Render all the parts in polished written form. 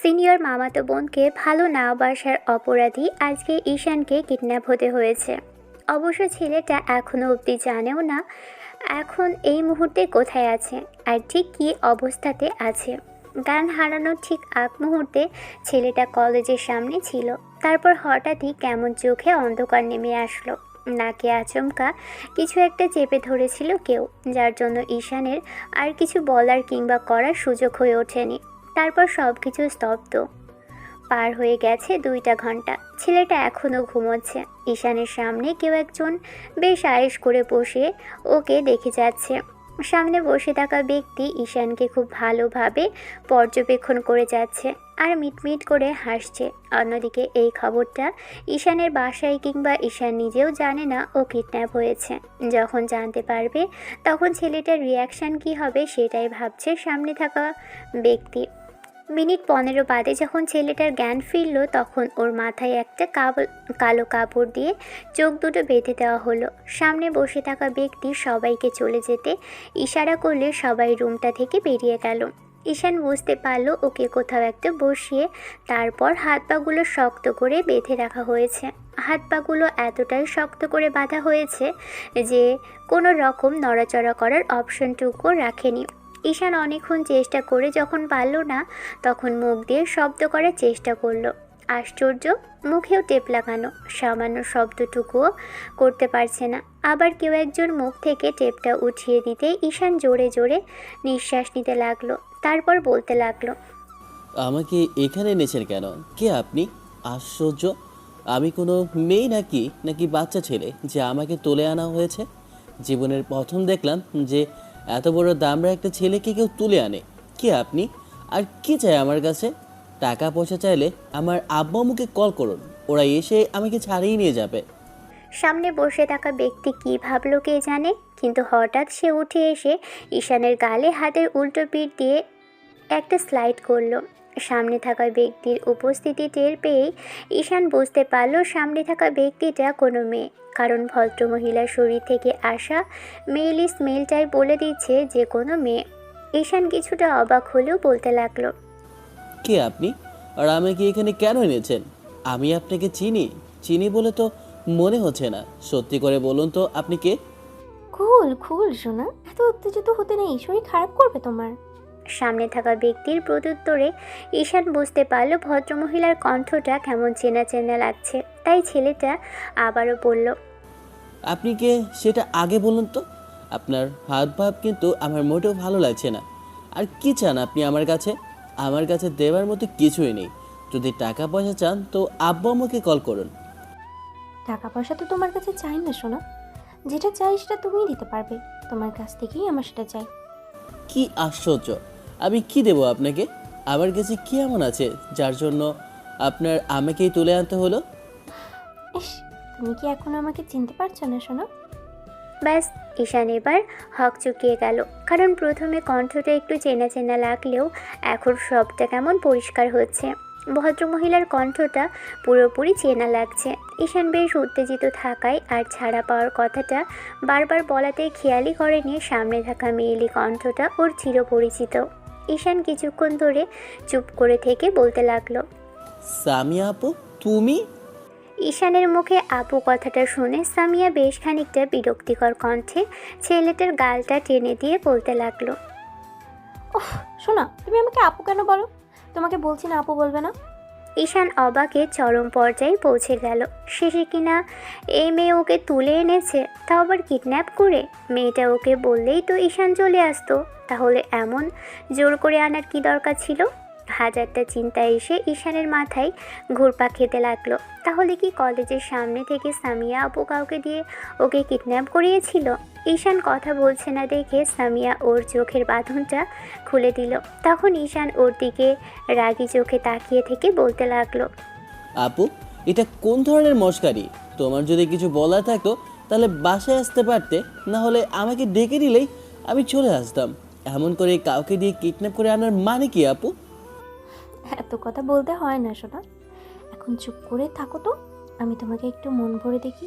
Senior মামাতো বোনকে ভালো না বাসার অপরাধী আজকে ঈশানকে কিডন্যাপ হতে হয়েছে। অবশ্য ছেলেটা এখনও অবধি জানেও না এখন এই মুহূর্তে কোথায় আছে আর ঠিক কী অবস্থাতে আছে। জ্ঞান হারানোর ঠিক আগ মুহূর্তে ছেলেটা কলেজের সামনে ছিল। তারপর হঠাৎই কেমন চোখে অন্ধকার নেমে আসলো। নাকে আচমকা কিছু একটা চেপে ধরেছিল কেউ, যার জন্য ঈশানের আর কিছু বলার কিংবা করার সুযোগ হয়ে ওঠেনি। তারপর সব কিছু স্তব্ধ। পার হয়ে গেছে 2টা ঘন্টা। ছেলেটা এখনও ঘুমোচ্ছে। ঈশানের সামনে কেউ একজন বেশ আয়েশ করে বসে ওকে দেখে যাচ্ছে। সামনে বসে থাকা ব্যক্তি ঈশানকে খুব ভালোভাবে পর্যবেক্ষণ করে যাচ্ছে আর মিটমিট করে হাসছে। অন্যদিকে এই খবরটা ঈশানের বাসায় কিংবা ঈশান নিজেও জানে না ও কিডন্যাপ হয়েছে। যখন জানতে পারবে তখন ছেলেটার রিয়াকশান কী হবে সেটাই ভাবছে সামনে থাকা ব্যক্তি। মিনিট 15 বাদে যখন ছেলেটার জ্ঞান ফিরল তখন ওর মাথায় একটা কালো কাপড় দিয়ে চোখ দুটো বেঁধে দেওয়া হলো। সামনে বসে থাকা ব্যক্তি সবাইকে চলে যেতে ইশারা করলে সবাই রুমটা থেকে বেরিয়ে গেল। ঈশান বুঝতে পারল ওকে কোথাও একটা বসিয়ে তারপর হাত পাগুলো শক্ত করে বেঁধে রাখা হয়েছে। হাত পাগুলো এতটাই শক্ত করে বাঁধা হয়েছে যে কোনো রকম নড়াচড়া করার অপশনটুকু রাখেনি। ঈশান অনেকক্ষণ চেষ্টা করে যখন পারল না তখন মুখ দিয়ে শব্দ করার চেষ্টা করলো। আশ্চর্য, মুখেও টেপ লাগানো, সামান্য শব্দটুকুও করতে পারছে না। আবার কেউ একজন মুখ থেকে টেপটা উঠিয়ে দিতে ঈশান জোরে জোরে নিঃশ্বাস নিতে লাগলো। তারপর বলতে লাগলো, আমাকে এখানে এনেছেন কেন? কে আপনি? আশ্চর্য, আমি কোনো মেয়ে নাকি নাকি বাচ্চা ছেলে যে আমাকে তুলে আনা হয়েছে? জীবনের প্রথম দেখলাম যে এত বড় দামড়া একটা ছেলেকে কেউ তুলে আনে। কে আপনি? আর কি চাই আমার কাছে? টাকা পয়সা চাইলে আমার আব্বু আম্মুকে কল করুন, ওরা এসে আমাকে ছাড়িয়ে নিয়ে যাবে। সামনে বসে থাকা ব্যক্তি কী ভাবলো কে জানে, কিন্তু হঠাৎ সে উঠে এসে ঈশানের গালে হাতের উল্টো পিঠ দিয়ে একটা স্লাইড করলো। সামনে থাকা ব্যক্তির উপস্থিতি টের পেয়েই ঈশান বুঝতে পারল সামনে থাকা ব্যক্তিটা কোনো মেয়ে, কারণ ভদ্রমহিলার শরীর থেকে আসা মেইলি স্মেলটাই বলে দিচ্ছে যে কোনো মেয়ে। ঈশান কিছুটা অবাক হলেও বলতে লাগলো, কে আপনি? আর আমাকে এখানে কেন এনেছেন? আমি আপনাকে চিনি চিনি বলে তো মনে হচ্ছে না। সত্যি করে বলুন তো আপনি কে? কুল কুল সোনা, এত উত্তেজিত হতে নেই, শরীর খারাপ করবে তোমার। সামনে থাকা ব্যক্তির প্রত্যুত্তরে ঈশান বুঝতে পারল ভদ্রমহিলার কণ্ঠটা কেমন চেনা চেনা লাগছে। তাই ছেলেটা আবারও বলল, আপনি কে সেটা আগে বলুন তো। আপনার হাত ভাব কিন্তু আমার মোটেও ভালো লাগছে না। আর কি চান আপনি আমার কাছে? আমার কাছে দেওয়ার মতো কিছুই নেই। যদি টাকা পয়সা চান তো আব্বু আম্মুকে কল করুন। টাকা পয়সা তো তোমার কাছে চাই না সোনা, যেটা চাই সেটা তুমিই দিতে পারবে। তোমার কাছ থেকেই আমার সেটা চাই। কি আশ্চর্য! আমি কি দেবো আপনাকে? আমার কাছে কি এমন আছে যার জন্য আপনার আমাকেই তুলে আনতে হলো? ইস, তুমি কি এখন আমাকে চিনতে পারছো না সোনা? ব্যাস, ঈশান এবার হকচকিয়ে গেল, কারণ প্রথমে কণ্ঠটা একটু চেনা চেনা লাগলেও এখন সবটা কেমন পরিষ্কার হচ্ছে। ভদ্রমহিলার কণ্ঠটা পুরোপুরি চেনা লাগছে। ঈশান বেশ উত্তেজিত থাকায় আর ছাড়া পাওয়ার কথাটা বারবার বলাতে খেয়ালই করেনি সামনে থাকা মেয়েলি কণ্ঠটা ওর চিরপরিচিত। ঈশান কিছুক্ষণ ধরে চুপ করে থেকে বলতে লাগলো, সামিয়া আপু, তুমি? ঈশানের মুখে আপু কথাটা শুনে সামিয়া বেশ খানিকটা বিরক্তিকর কণ্ঠে ছেলেটার গালটা টেনে দিয়ে বলতে লাগলো, ওহ সোনা, তুমি আমাকে আপু কেন বলো? তোমাকে বলছি না আপু বলবে না। ঈশান অবাকে চরম পর্যায়ে পৌঁছে গেল। শেষে কিনা এই মেয়ে ওকে তুলে এনেছে, তাও আবার কিডন্যাপ করে। মেয়েটা ওকে বললেই তো ঈশান চলে আসতো, তাহলে এমন জোর করে আনার কি দরকার ছিল? হাজারটা চিন্তা এসে ঈশানের মাথায় ঘুরপাক খেতে লাগলো। তাহলে কি কলেজের সামনে থেকে সামিয়া আপু কাউকে দিয়ে ওকে কিডন্যাপ করিয়েছিল? ঈশান কথা বলছে না দেখে সামিয়া ওর চোখের বাঁধনটা খুলে দিল। তখন ঈশান ওর দিকে রাগী চোখে তাকিয়ে থেকে বলতে লাগলো, আপু, এটা কোন ধরনের মশকারি? তোমার যদি কিছু বলার থাকতো তাহলে বাসায় আসতে পারতে, না হলে আমাকে ডেকে দিলেই আমি চলে আসতাম। এমন করে কাউকে দিয়ে কিডন্যাপ করে আনার মানে কি আপু? এত কথা বলতে হয় না সোনা, এখন চুপ করে থাকো তো। আমি তোমাকে একটু মন ভরে দেখি।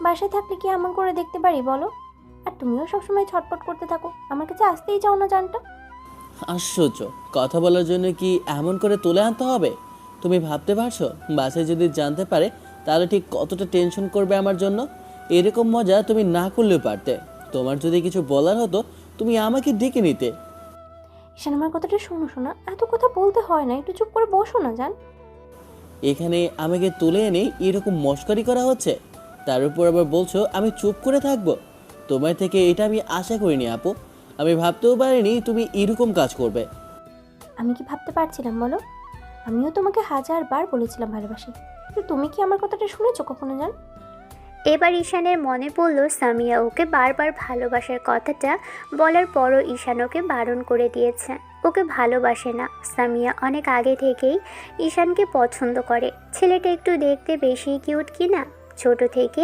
বাসায় থাকলে কি এমন করে দেখতে পারি বলো? আর তুমিও সবসময় ছটপট করতে থাকো, আমার কাছে আসতেই চাও না জানটা। আশ্চর্য, কথা বলার জন্য কি এমন করে তুলে আনতে হবে? তুমি ভাবতে পারছো বাসায় যদি জানতে পারে তাহলে ঠিক কতটা টেনশন করবে আমার জন্য? এরকম মজা তুমি না করলেও পারতে। তোমার যদি কিছু বলার হতো তুমি আমাকে ডেকে নিতে। ঈশান আমার কথাটা শোনো শোনা, এত কথা বলতে হয় না, একটু চুপ করে বসো না জান। এখানে আমাকে তুলে এনে এরকম মস্করি করা হচ্ছে, তার উপর আবার বলছো আমি চুপ করে থাকবো। তোমার থেকে এটা আমি আশা করিনি আপু। আমি ভাবতেও পারিনি তুমি এরকম কাজ করবে। আমি কি ভাবতে পারছিলাম বলো? আমিও তোমাকে 1000বার বলেছিলাম ভালোবাসি, কিন্তু তুমি কি আমার কথাটা শুনেছো কখনো জান? এবার ঈশানের মনে পড়ল সামিয়া ওকে বারবার ভালোবাসার কথাটা বলার পরও ঈশান ওকে বারণ করে দিয়েছে। ওকে ভালোবাসে না। সামিয়া অনেক আগে থেকেই ঈশানকে পছন্দ করে। ছেলেটা একটু দেখতে বেশি কিউট কি না? ছোট থেকে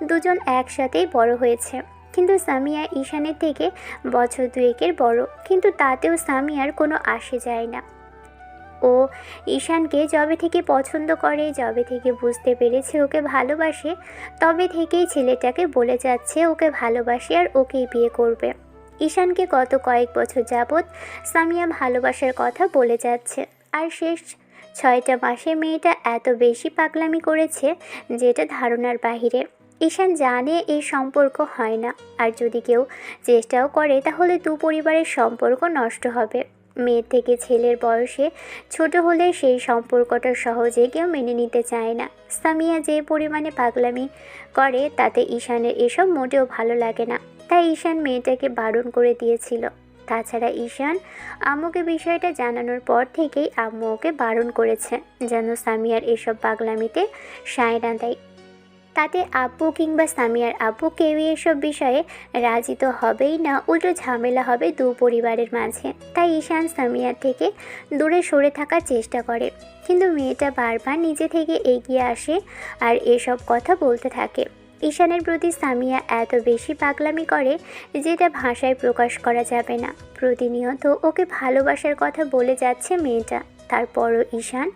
দুজন একসাথেই বড় হয়েছে। কিন্তু সামিয়া ঈশানের থেকে বছর দুয়েকের বড়, কিন্তু তাতেও সামিয়ার কোনো আসে যায় না। ও ঈশানকে যবে থেকে পছন্দ করে, যবে থেকে বুঝতে পেরেছে ওকে ভালোবাসে, তবে থেকেই ছেলেটাকে বলে যাচ্ছে ওকে ভালোবাসে আর ওকেই বিয়ে করবে। ঈশানকে গত কয়েক বছর যাবৎ সামিয়া ভালোবাসার কথা বলে যাচ্ছে, আর শেষ 6টা মাসে মেয়েটা এত বেশি পাগলামি করেছে যেটা ধারণার বাহিরে। ঈশান জানে এই সম্পর্ক হয় না, আর যদি কেউ চেষ্টাও করে তাহলে দু পরিবারের সম্পর্ক নষ্ট হবে। মেয়ের থেকে ছেলের বয়সে ছোট হলে সেই সম্পর্কটা সহজে কেউ মেনে নিতে চায় না। সামিয়া যে পরিমাণে পাগলামি করে তাতে ঈশানের এসব মোটেও ভালো লাগে না। তাই ঈশান মেয়েটাকে বারণ করে দিয়েছিল। তাছাড়া ঈশান আম্মুকে বিষয়টা জানানোর পর থেকেই আম্মু ওকে বারণ করেছে যেন সামিয়ার এসব পাগলামিতে সায় না দেয়। তাতে আব্বু কিংবা সামিয়ার আব্বু কেউই এসব বিষয়ে রাজি তো হবেই না, উল্টো ঝামেলা হবে দু পরিবারের মাঝে। তাই ঈশান সামিয়ার থেকে দূরে সরে থাকার চেষ্টা করে, কিন্তু মেয়েটা বারবার নিজে থেকে এগিয়ে আসে আর এসব কথা বলতে থাকে। ঈশানের প্রতি সামিয়া এত বেশি পাগলামি করে যেটা ভাষায় প্রকাশ করা যাবে না। প্রতিনিয়ত ওকে ভালোবাসার কথা বলে যাচ্ছে মেয়েটা, তারপরও ঈশান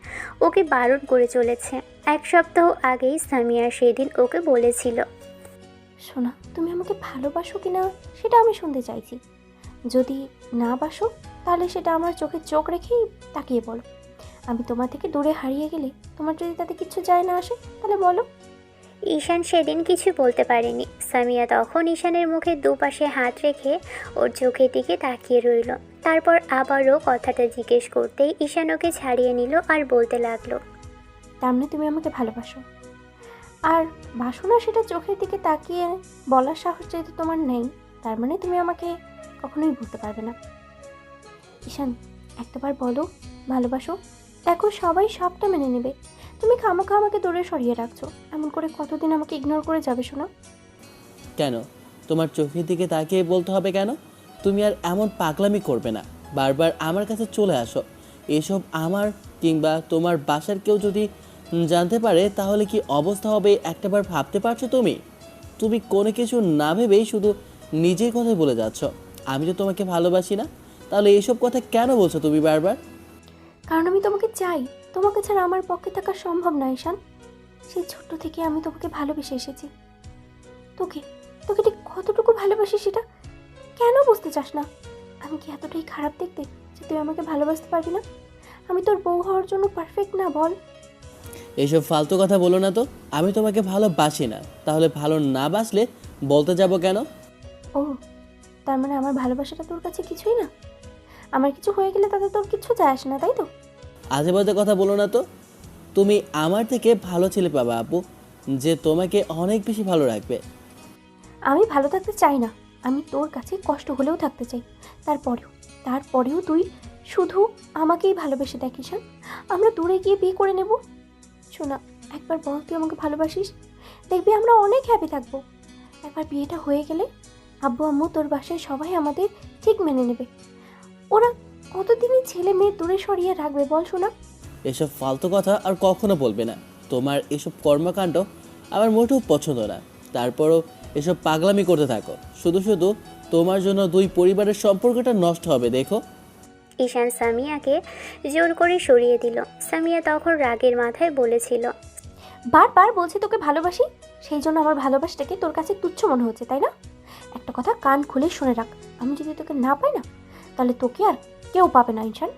ওকে বারণ করে চলেছে। 1 সপ্তাহ আগেই সামিয়া সেদিন ওকে বলেছিল, শোনা, তুমি আমাকে ভালোবাসো কিনা সেটা আমি শুনতে চাইছি। যদি না বাসো তাহলে সেটা আমার চোখে চোখ রেখেই তাকিয়ে বলো। আমি তোমার থেকে দূরে হারিয়ে গেলে তোমার যদি তাতে কিছু যায় না আসে তাহলে বলো। ঈশান সেদিন কিছু বলতে পারেনি। সামিয়া তখন ঈশানের মুখে দুপাশে হাত রেখে ওর চোখের দিকে তাকিয়ে রইল। তারপর আবারও কথাটা জিজ্ঞেস করতেই ঈশান ওকে ছাড়িয়ে নিল আর বলতে লাগলো, তার মানে তুমি আমাকে ভালোবাসো, আর বাসো না সেটা চোখের দিকে তাকিয়ে বলার সাহস যেহেতু তোমার নেই, তার মানে তুমি আমাকে কখনোই বুঝতে পারবে না। ঈশান, একটাবার বলো ভালোবাসো, দেখো সবাই সবটা মেনে নেবে। তুমি খামোখা আমাকে দূরে সরিয়ে রাখছো, এমন করে কতদিন আমাকে ইগনোর করে যাবে শোনা? কেন তোমার চোখের দিকে তাকিয়ে বলতে হবে কেন? তুমি আর এমন পাগলামি করবে না, বারবার আমার কাছে চলে আসো। এসব আমার কিংবা তোমার বাসার কেউ যদি জানতে পারে তাহলে কি অবস্থা হবে একটাবার ভাবতে পারছো তুমি? তুমি কোনো কিছু না ভেবেই শুধু নিজের কথাই বলে যাচ্ছ। আমি তো তোমাকে ভালোবাসি না, তাহলে এসব কথা কেন বলছো তুমি বারবার? কারণ আমি তোমাকে চাই, তোমাকে ছাড়া আমার পক্ষে থাকা সম্ভব না ঈশান। সেই ছোট্ট থেকে আমি তোমাকে ভালোবেসে এসেছি। তোকে তোকে ঠিক কতটুকু ভালোবাসি সেটা কেন বুঝতে চাস না? আমি কি এতটাই খারাপ দেখতে যে তুই আমাকে ভালোবাসতে পারবি না? আমি তোর বউ হওয়ার জন্য পারফেক্ট না বল? এইসব ফালতু কথা বলো না তো। আমি তোমাকে ভালোবাসি না, তাহলে ভালো না বাসলে বলতে যাব কেন? ও, তার মানে আমার ভালোবাসাটা তোর কাছে কিছুই না? আমার কিছু হয়ে গেলে তাতে তোর কিছু যায় আসে না, তাই তো? আজে বাজে কথা বলো না তো। তুমি আমার থেকে ভালো ছেলে পাবা আপু, যে তোমাকে অনেক বেশি ভালো রাখবে। আমি ভালো থাকতে চাই না, আমি তোর কাছে কষ্ট হলেও থাকতে চাই। তারপরেও তুই শুধু আমাকেই ভালোবেসে দেখ ঈশান। আমরা দূরে গিয়ে বিয়ে করে নেব। শোনা, একবার বল তুই আমাকে ভালোবাসিস, দেখবি আমরা অনেক হ্যাপি থাকবো। একবার বিয়েটা হয়ে গেলে আব্বু আম্মু তোর বাসায় সবাই আমাদের ঠিক মেনে নেবে। ওরা কতদিনই ছেলে মেয়ে দূরে সরিয়ে রাখবে বল শোনা? এসব ফালতু কথা আর কখনো বলবে না। তোমার এসব কর্মকাণ্ড আমার মোটেও পছন্দ না। তারপরও এসব পাগলামি করতে থাকো, শুধু শুধু তোমার জন্য দুই পরিবারের সম্পর্কটা নষ্ট হবে দেখো। ঈশান সামিয়াকে জোর করে সরিয়ে দিল। সামিয়া তখন রাগের মাথায় বলেছিল, বারবার বলছি তোকে ভালোবাসি, সেই জন্য আমার ভালোবাসাটাকে তোর কাছে তুচ্ছ মনে হচ্ছে, তাই না? একটা কথা কান খুলে শুনে রাখ, আমি যদি তোকে না পাই না তাহলে তোকে আর কেউ পাবে না ঈশান।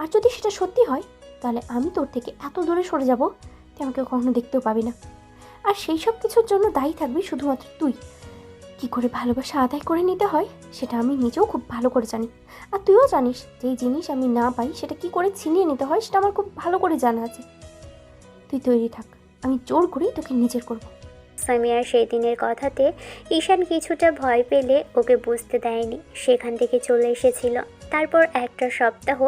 আর যদি সেটা সত্যি হয় তাহলে আমি তোর থেকে এত দূরে সরে যাব তুই আমাকে কখনো দেখতেও পাবি না। আর সেই সব কিছুর জন্য দায়ী থাকবি শুধুমাত্র তুই। কী করে ভালোবাসা আদায় করে নিতে হয় সেটা আমি নিজেও খুব ভালো করে জানি। আর তুইও জানিস যেই জিনিস আমি না পাই সেটা কী করে ছিনিয়ে নিতে হয় সেটা আমার খুব ভালো করে জানা আছে। তুই তৈরি থাক, আমি জোর করেই তোকে নিজের করব। সামিয়ার সেই দিনের কথাতে ঈশান কিছুটা ভয় পেলে ওকে বুঝতে দেয়নি, সেখান থেকে চলে এসেছিল। তারপর একটা সপ্তাহ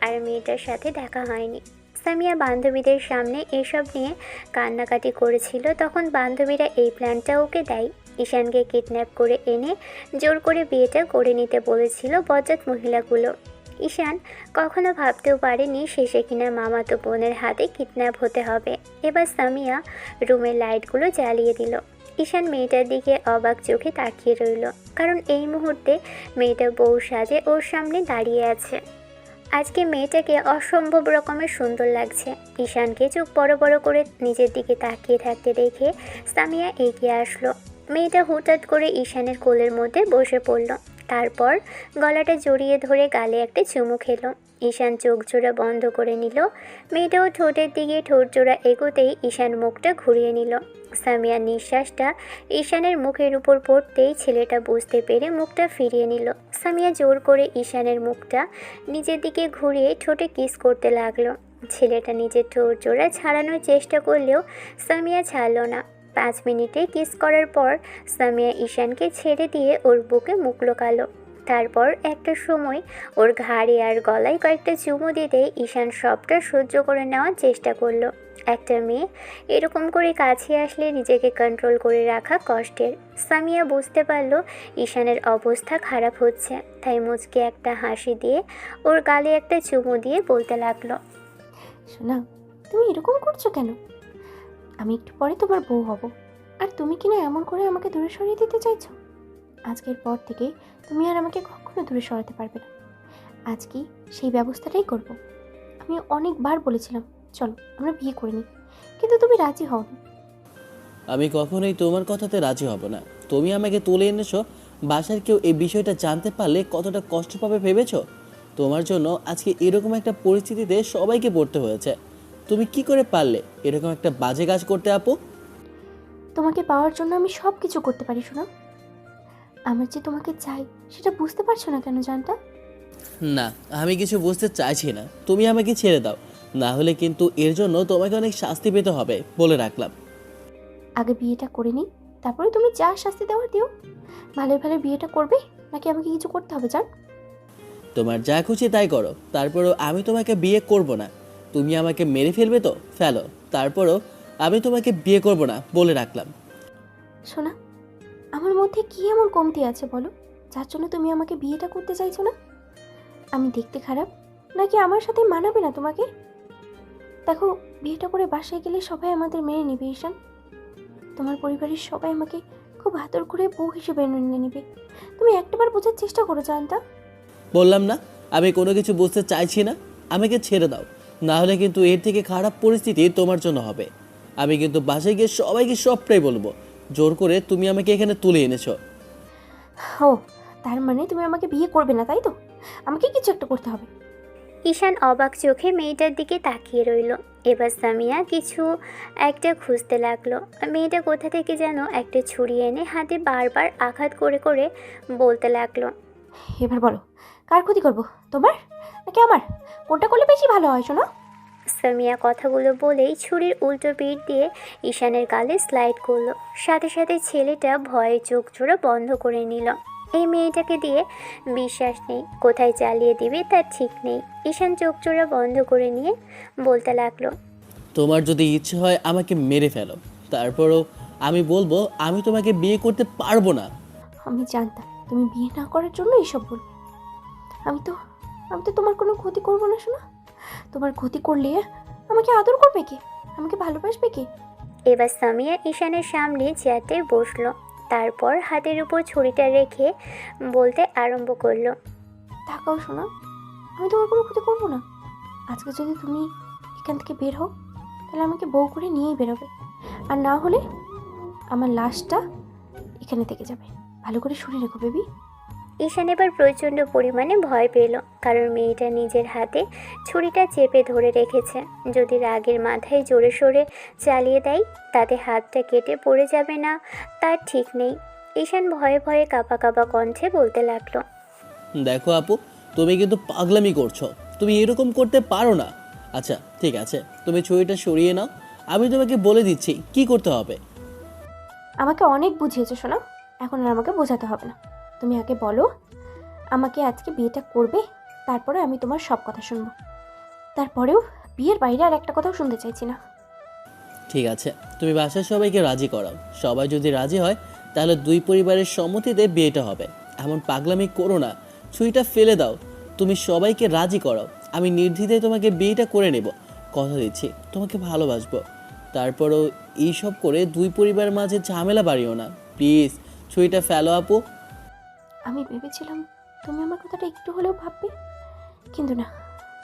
আর মেয়েটার সাথে দেখা হয়নি। সামিয়া বান্ধবীদের সামনে এসব নিয়ে কান্নাকাটি করেছিল, তখন বান্ধবীরা এই প্ল্যানটা ওকে দেয়। ঈশানকে কিডন্যাপ করে এনে জোর করে বিয়েটা করে নিতে বলেছিল বজ্জাত মহিলাগুলো। ঈশান কখনো ভাবতেও পারেনি শেষে কিনা মামাতো বোনের হাতে কিডন্যাপ হতে হবে। এবার সামিয়া রুমের লাইটগুলো জ্বালিয়ে দিল। ঈশান মেয়েটার দিকে অবাক চোখে তাকিয়ে রইল, কারণ এই মুহূর্তে মেয়েটা বউ সাজে ওর সামনে দাঁড়িয়ে আছে। আজকে মেয়েটাকে অসম্ভব রকমের সুন্দর লাগছে। ঈশানকে চোখ বড় বড় করে নিজের দিকে তাকিয়ে থাকতে দেখে সামিয়া এগিয়ে আসলো। মেয়েটা হুটহাট করে ঈশানের কোলের মধ্যে বসে পড়ল, তারপর গলাটা জড়িয়ে ধরে গালে একটা চুমু খেলো। ঈশান চোখ জোড়া বন্ধ করে নিল। মেয়েটাও ঠোঁটের দিকে ঠোঁট জোড়া এগোতেই ঈশান মুখটা ঘুরিয়ে নিল। সামিয়ার নিঃশ্বাসটা ঈশানের মুখের উপর পড়তেই ছেলেটা বুঝতে পেরে মুখটা ফিরিয়ে নিল। সামিয়া জোর করে ঈশানের মুখটা নিজের দিকে ঘুরিয়ে ঠোঁটে কিস করতে লাগলো। ছেলেটা নিজের ঠোঁট জোড়া ছাড়ানোর চেষ্টা করলেও সামিয়া ছাড়ল না। 5 মিনিটে কিস করার পর সামিয়া ঈশানকে ছেড়ে দিয়ে ওর বুকে মুখ লোকালো। তারপর একটা সময় ওর ঘাড়ে আর গলায় কয়েকটা চুমু দিতে ঈশান সবটা সহ্য করে নেওয়ার চেষ্টা করলো। একটা মেয়ে এরকম করে কাছে আসলে নিজেকে কন্ট্রোল করে রাখা কষ্টের। সামিয়া বুঝতে পারলো ঈশানের অবস্থা খারাপ হচ্ছে, তাই মুচকে একটা হাসি দিয়ে ওর গালে একটা চুমু দিয়ে বলতে লাগলো, শোনা, তুমি এরকম করছো কেন? আমি একটু পরে তোমার বউ হব, আর তুমি কিনা এমন করে আমাকে দূরে সরিয়ে দিতে চাইছো। আজকের পর থেকে তুমি আর আমাকে কখনো দূরে সরাতে পারবে না। আজকে সেই ব্যবস্থাটাই করব। আমি অনেকবার বলেছিলাম চলো আমরা বিয়ে করে নিই, কিন্তু তুমি রাজি হওনি। আমি কখনোই তোমার কথাতে রাজি হব না। তুমি আমাকে তুলে এনেছো, বাসার কেউ এই বিষয়টা জানতে পারলে কতটা কষ্ট পাবে ভেবেছো? তোমার জন্য আজকে এরকম একটা পরিস্থিতিতে সবাইকে পড়তে হয়েছে। তুমি কি করে পারলে এরকম একটা বাজে কাজ করতে আপু? তোমাকে পাওয়ার জন্য আমি সব কিছু করতে পারি শোনা। আমার যে তোমাকে চাই সেটা বুঝতে পারছো না কেন জানটা? না, আমি কিছু বুঝতে চাইছি না। তুমি আমাকে ছেড়ে দাও, না হলে কিন্তু এর জন্য তোমাকে অনেক শাস্তি পেতে হবে বলে রাখলাম। আগে বিয়েটা করে নিই, তারপরে তুমি যা শাস্তি দেওয়ার দিও। ভালো ভালো বিয়েটা করবে নাকি আমাকে কিছু করতে হবে জান? তোমার যা খুশি তাই করো, তারপরও আমি তোমাকে বিয়ে করব না। তুমি আমাকে মেরে ফেলবে তো ফেলো, তারপরও আমি তোমাকে বিয়ে করব না বলে রাখলাম। শোনা, আমার মধ্যে কি এমন কমতি আছে বলো, যার জন্য তুমি আমাকে বিয়েটা করতে চাইছো না? আমি দেখতে খারাপ নাকি আমার সাথে মানাবে না তোমাকে? দেখো, বিয়েটা করে বাসায় গেলে সবাই আমাদের মেনে নেবে ঈশান। তোমার পরিবারের সবাই আমাকে খুব আদর করে বউ হিসেবে মেনে নেবে। তুমি একটাবার বোঝার চেষ্টা করো জানতা। বললাম না আমি কোনো কিছু বুঝতে চাইছি না। আমাকে ছেড়ে দাও, না হলে কিন্তু এর থেকে খারাপ পরিস্থিতি তোমার জন্য হবে। আমি কিন্তু বাসায় গিয়ে সবাইকে সবটাই বলবো। জোর করে তুমি আমাকে এখানে তুলে এনেছো। ও, তার মানে তুমি আমাকে বিয়ে করবে না তাই তো? আমাকে কিছু একটা করতে হবে। ঈশান অবাক চোখে মেয়েটার দিকে তাকিয়ে রইল। এবার সামিয়া কিছু একটা খুঁজতে লাগলো। মেয়েটা কোথা থেকে যেন একটা ছুরি এনে হাতে বারবার আঘাত করে করে বলতে লাগলো, এবার বলো, কার ক্ষতি করব, তোমার নাকি আমার? কোনটা করলে বেশি ভালো হয় শোনো? সামিয়া কথাগুলো বলেই ছুরির উল্টো পিঠ দিয়ে ঈশানের গালে স্লাইড করলো। সাথে সাথে ছেলেটা ভয়ে চোখ জোড়া বন্ধ করে নিল। এই মেয়েটাকে দিয়ে বিশ্বাস নেই, কোথায় চালিয়ে দিবে তার ঠিক নেই। ঈশান চোখ জোড়া বন্ধ করে নিয়ে বলতে লাগলো, তোমার যদি ইচ্ছে হয় আমাকে মেরে ফেলো, তারপরও আমি বলবো আমি তোমাকে বিয়ে করতে পারবো না। আমি জানতাম তুমি বিয়ে না করার জন্য এইসব বলবে। আমি তো তোমার কোনো ক্ষতি করব না শোনা। তোমার ক্ষতি করলে আমাকে আদর করবে কে? আমাকে ভালোবাসবে কে? এবার সামিয়া ঈশানের সামনে চেয়ারটায় বসলো। তারপর হাতের উপর ছুরিটা রেখে বলতে আরম্ভ করলো, তাকাও শোনা, আমি তোমার কোনো ক্ষতি করবো না। আজকে যদি তুমি এখান থেকে বের হও তাহলে আমাকে বউ করে নিয়েই বেরোবে, আর না হলে আমার লাশটা এখানে থেকে যাবে। ভালো করে শুনে রেখো বেবি। ঈশান এবার প্রচণ্ড পরিমাণে ভয় পেল, কারণ মেয়েটা নিজের হাতে ছুরিটা চেপে ধরে রেখেছে। যদি রাগের মাথায় জোরে সোরে চালিয়ে দেয়, তাতে হাতটা কেটে পড়ে যাবে না তার ঠিক নেই। ঈশান ভয়ে ভয়ে কাঁপা কাঁপা কণ্ঠে বলতে লাগলো, দেখো আপু, তুমি কিন্তু পাগলামি করছো। তুমি এরকম করতে পারো না। আচ্ছা ঠিক আছে, তুমি ছুরিটা সরিয়ে নাও, আমি তোমাকে বলে দিচ্ছি কি করতে হবে। আমাকে অনেক বুঝিয়েছো শোনা, এখন আর আমাকে বোঝাতে হবে না। তুমি আগে বলো, আমাকে আজকে বিয়েটা করবে? তারপরে আমি তোমার সব কথা শুনবো। তারপরেও বিয়ের বাইরে আর একটা কথাও শুনতে চাইছি না। ঠিক আছে, তুমি বাসার সবাইকে রাজি করাও। সবাই যদি রাজি হয় তাহলে দুই পরিবারের সম্মতিতে বিয়েটা হবে। এমন পাগলামি করো না, ছুরিটা ফেলে দাও। তুমি সবাইকে রাজি করাও, আমি নির্দ্বিধায় তোমাকে বিয়েটা করে নেব। কথা দিচ্ছি তোমাকে ভালোবাসবো। তারপরও এইসব করে দুই পরিবারের মাঝে ঝামেলা বাড়িও না। প্লিজ ছুরিটা ফেলো আপু। আমি ভেবেছিলাম তুমি আমার কথাটা একটু হলেও ভাববে, কিন্তু না,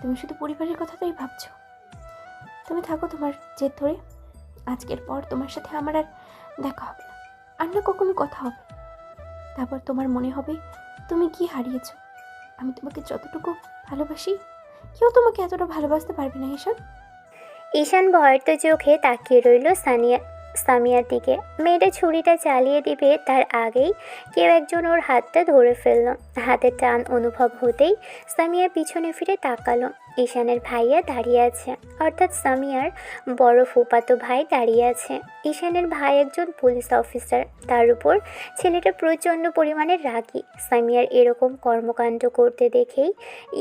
তুমি শুধু পরিবারের কথাটাই ভাবছো। তুমি থাকো তোমার জেদ ধরে। আজকের পর তোমার সাথে আমার আর দেখা হবে না, আর না কখনো কথা হবে। তারপর তোমার মনে হবে তুমি কি হারিয়েছো। আমি তোমাকে যতটুকু ভালোবাসি, কেউ তোমাকে এতটা ভালোবাসতে পারবে না ঈশান। ঈশান ভয়ত চোখে তাকিয়ে রইল সামিয়ার দিকে। মেয়েটা ছুরিটা চালিয়ে দিবে তার আগেই কেউ একজন ওর হাতটা ধরে ফেলল। হাতের টান অনুভব হতেই সামিয়া পিছনে ফিরে তাকালো। ঈশানের ভাইয়া দাঁড়িয়ে আছে, অর্থাৎ সামিয়ার বড় ফুফাতো ভাই দাঁড়িয়ে আছে। ঈশানের ভাই একজন পুলিশ অফিসার, তার উপর ছেলেটা প্রচণ্ড পরিমাণে রাগী। সামিয়ার এরকম কর্মকাণ্ড করতে দেখেই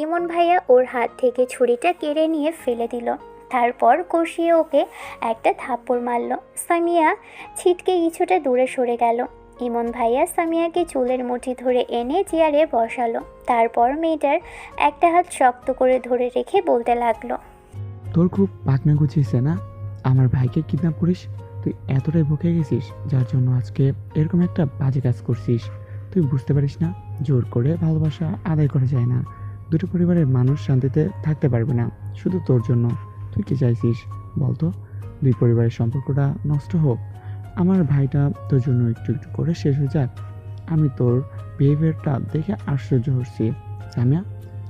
ইমন ভাইয়া ওর হাত থেকে ছুরিটা কেড়ে নিয়ে ফেলে দিল। তারপর কষিয়ে ওকে একটা থাপ্পড় মারল। সামিয়া ছিটকে কিছুটা দূরে সরে গেল। ইমন ভাইয়া সামিয়াকে চুলের মুঠি ধরে এনে চেয়ারে বসালো। তারপর মেয়েটার একটা হাত শক্ত করে ধরে রেখে বলতে লাগলো, তোর খুব পাকনা গুছিয়েছে না? আমার ভাইকে কিডন্যাপ করিস? তুই এতটাই বকে গেছিস যার জন্য আজকে এরকম একটা বাজে কাজ করছিস। তুই বুঝতে পারিস না, জোর করে ভালোবাসা আদায় করা যায় না। দুটো পরিবারের মানুষ শান্তিতে থাকতে পারবে না শুধু তোর জন্য। তুই কি চাইছিস বলতো? দুই পরিবারের সম্পর্কটা নষ্ট হোক? আমার ভাইটা তোর জন্য একটু একটু করে শেষ হয়ে যাক? আমি তোর বিহেভিয়ারটা দেখে আশ্চর্য হচ্ছি সামিয়া।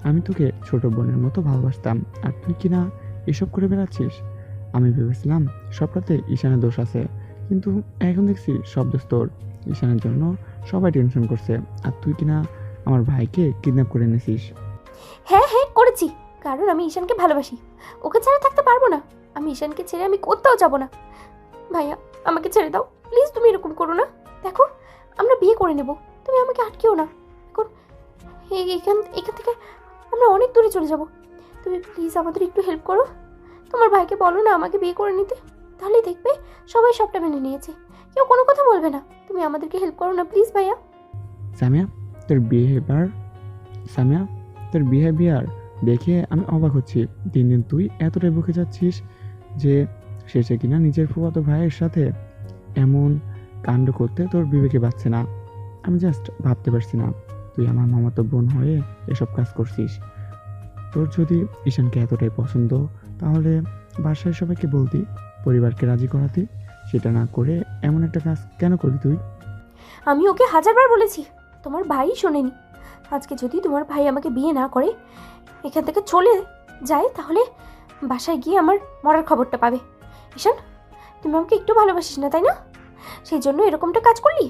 আমি তোকে ছোট বোনের মতো ভালোবাসতাম, আর তুই কি না এসব করে বেড়াচ্ছিস? আমি ভেবেছিলাম সবটাতে ঈশানের দোষ আছে, কিন্তু এখন দেখছি সব দোষ তোর। ঈশানের জন্য সবাই টেনশন করছে, আর তুই কিনা আমার ভাইকে কিডন্যাপ করে এনেছিস। হ্যাঁ হ্যাঁ করেছি, কারণ আমি ঈশানকে ভালোবাসি। ওকে ছাড়া থাকতে পারবো না। আমি ঈশানকে ছেড়ে আমি কোথাও যাব না। ভাইয়া আমাকে ছেড়ে দাও প্লিজ, তুমি এরকম করো না। দেখো আমরা বিয়ে করে নেব, তুমি আমাকে আটকেও না। এখন এখান থেকে আমরা অনেক দূরে চলে যাব। তুমি প্লিজ আমাদের একটু হেল্প করো। তোমার ভাইকে বলো না আমাকে বিয়ে করে নিতে, তাহলেই দেখবে সবাই সবটা মেনে নিয়েছে, কেউ কোনো কথা বলবে না। তুমি আমাদেরকে হেল্প করো না প্লিজ ভাইয়া। সামিয়া তোর বিহেভিয়ার দেখে আমি অবাক হচ্ছি। দিন দিন তুই এতটাই বকে যাচ্ছিস যে শেষে কিনা নিজের ফুফাতো ভাইয়ের সাথে এমন কাণ্ড করতে তোর বিবেকে বাচ্ছে না। আমি জাস্ট ভাবতে পারছি না তুই আমার মামাতো বোন হয়ে এসব কাজ করছিস। তোর যদি ঈশানকে এতটাই পছন্দ, তাহলে বাসায় সবাইকে বলতি, পরিবারকে রাজি করাতি। সেটা না করে এমন একটা কাজ কেন করলি তুই? আমি ওকে হাজারবার বলেছি, তোমার ভাই শোনেনি। আজকে যদি তোমার ভাই আমাকে বিয়ে না করে এখান থেকে চলে যায়, তাহলে বাসায় গিয়ে আমার মরার খবরটা পাবে। ঈশান তুমি আমাকে একটু ভালোবাসিস না তাই না? সেই জন্য এরকমটা কাজ করলি।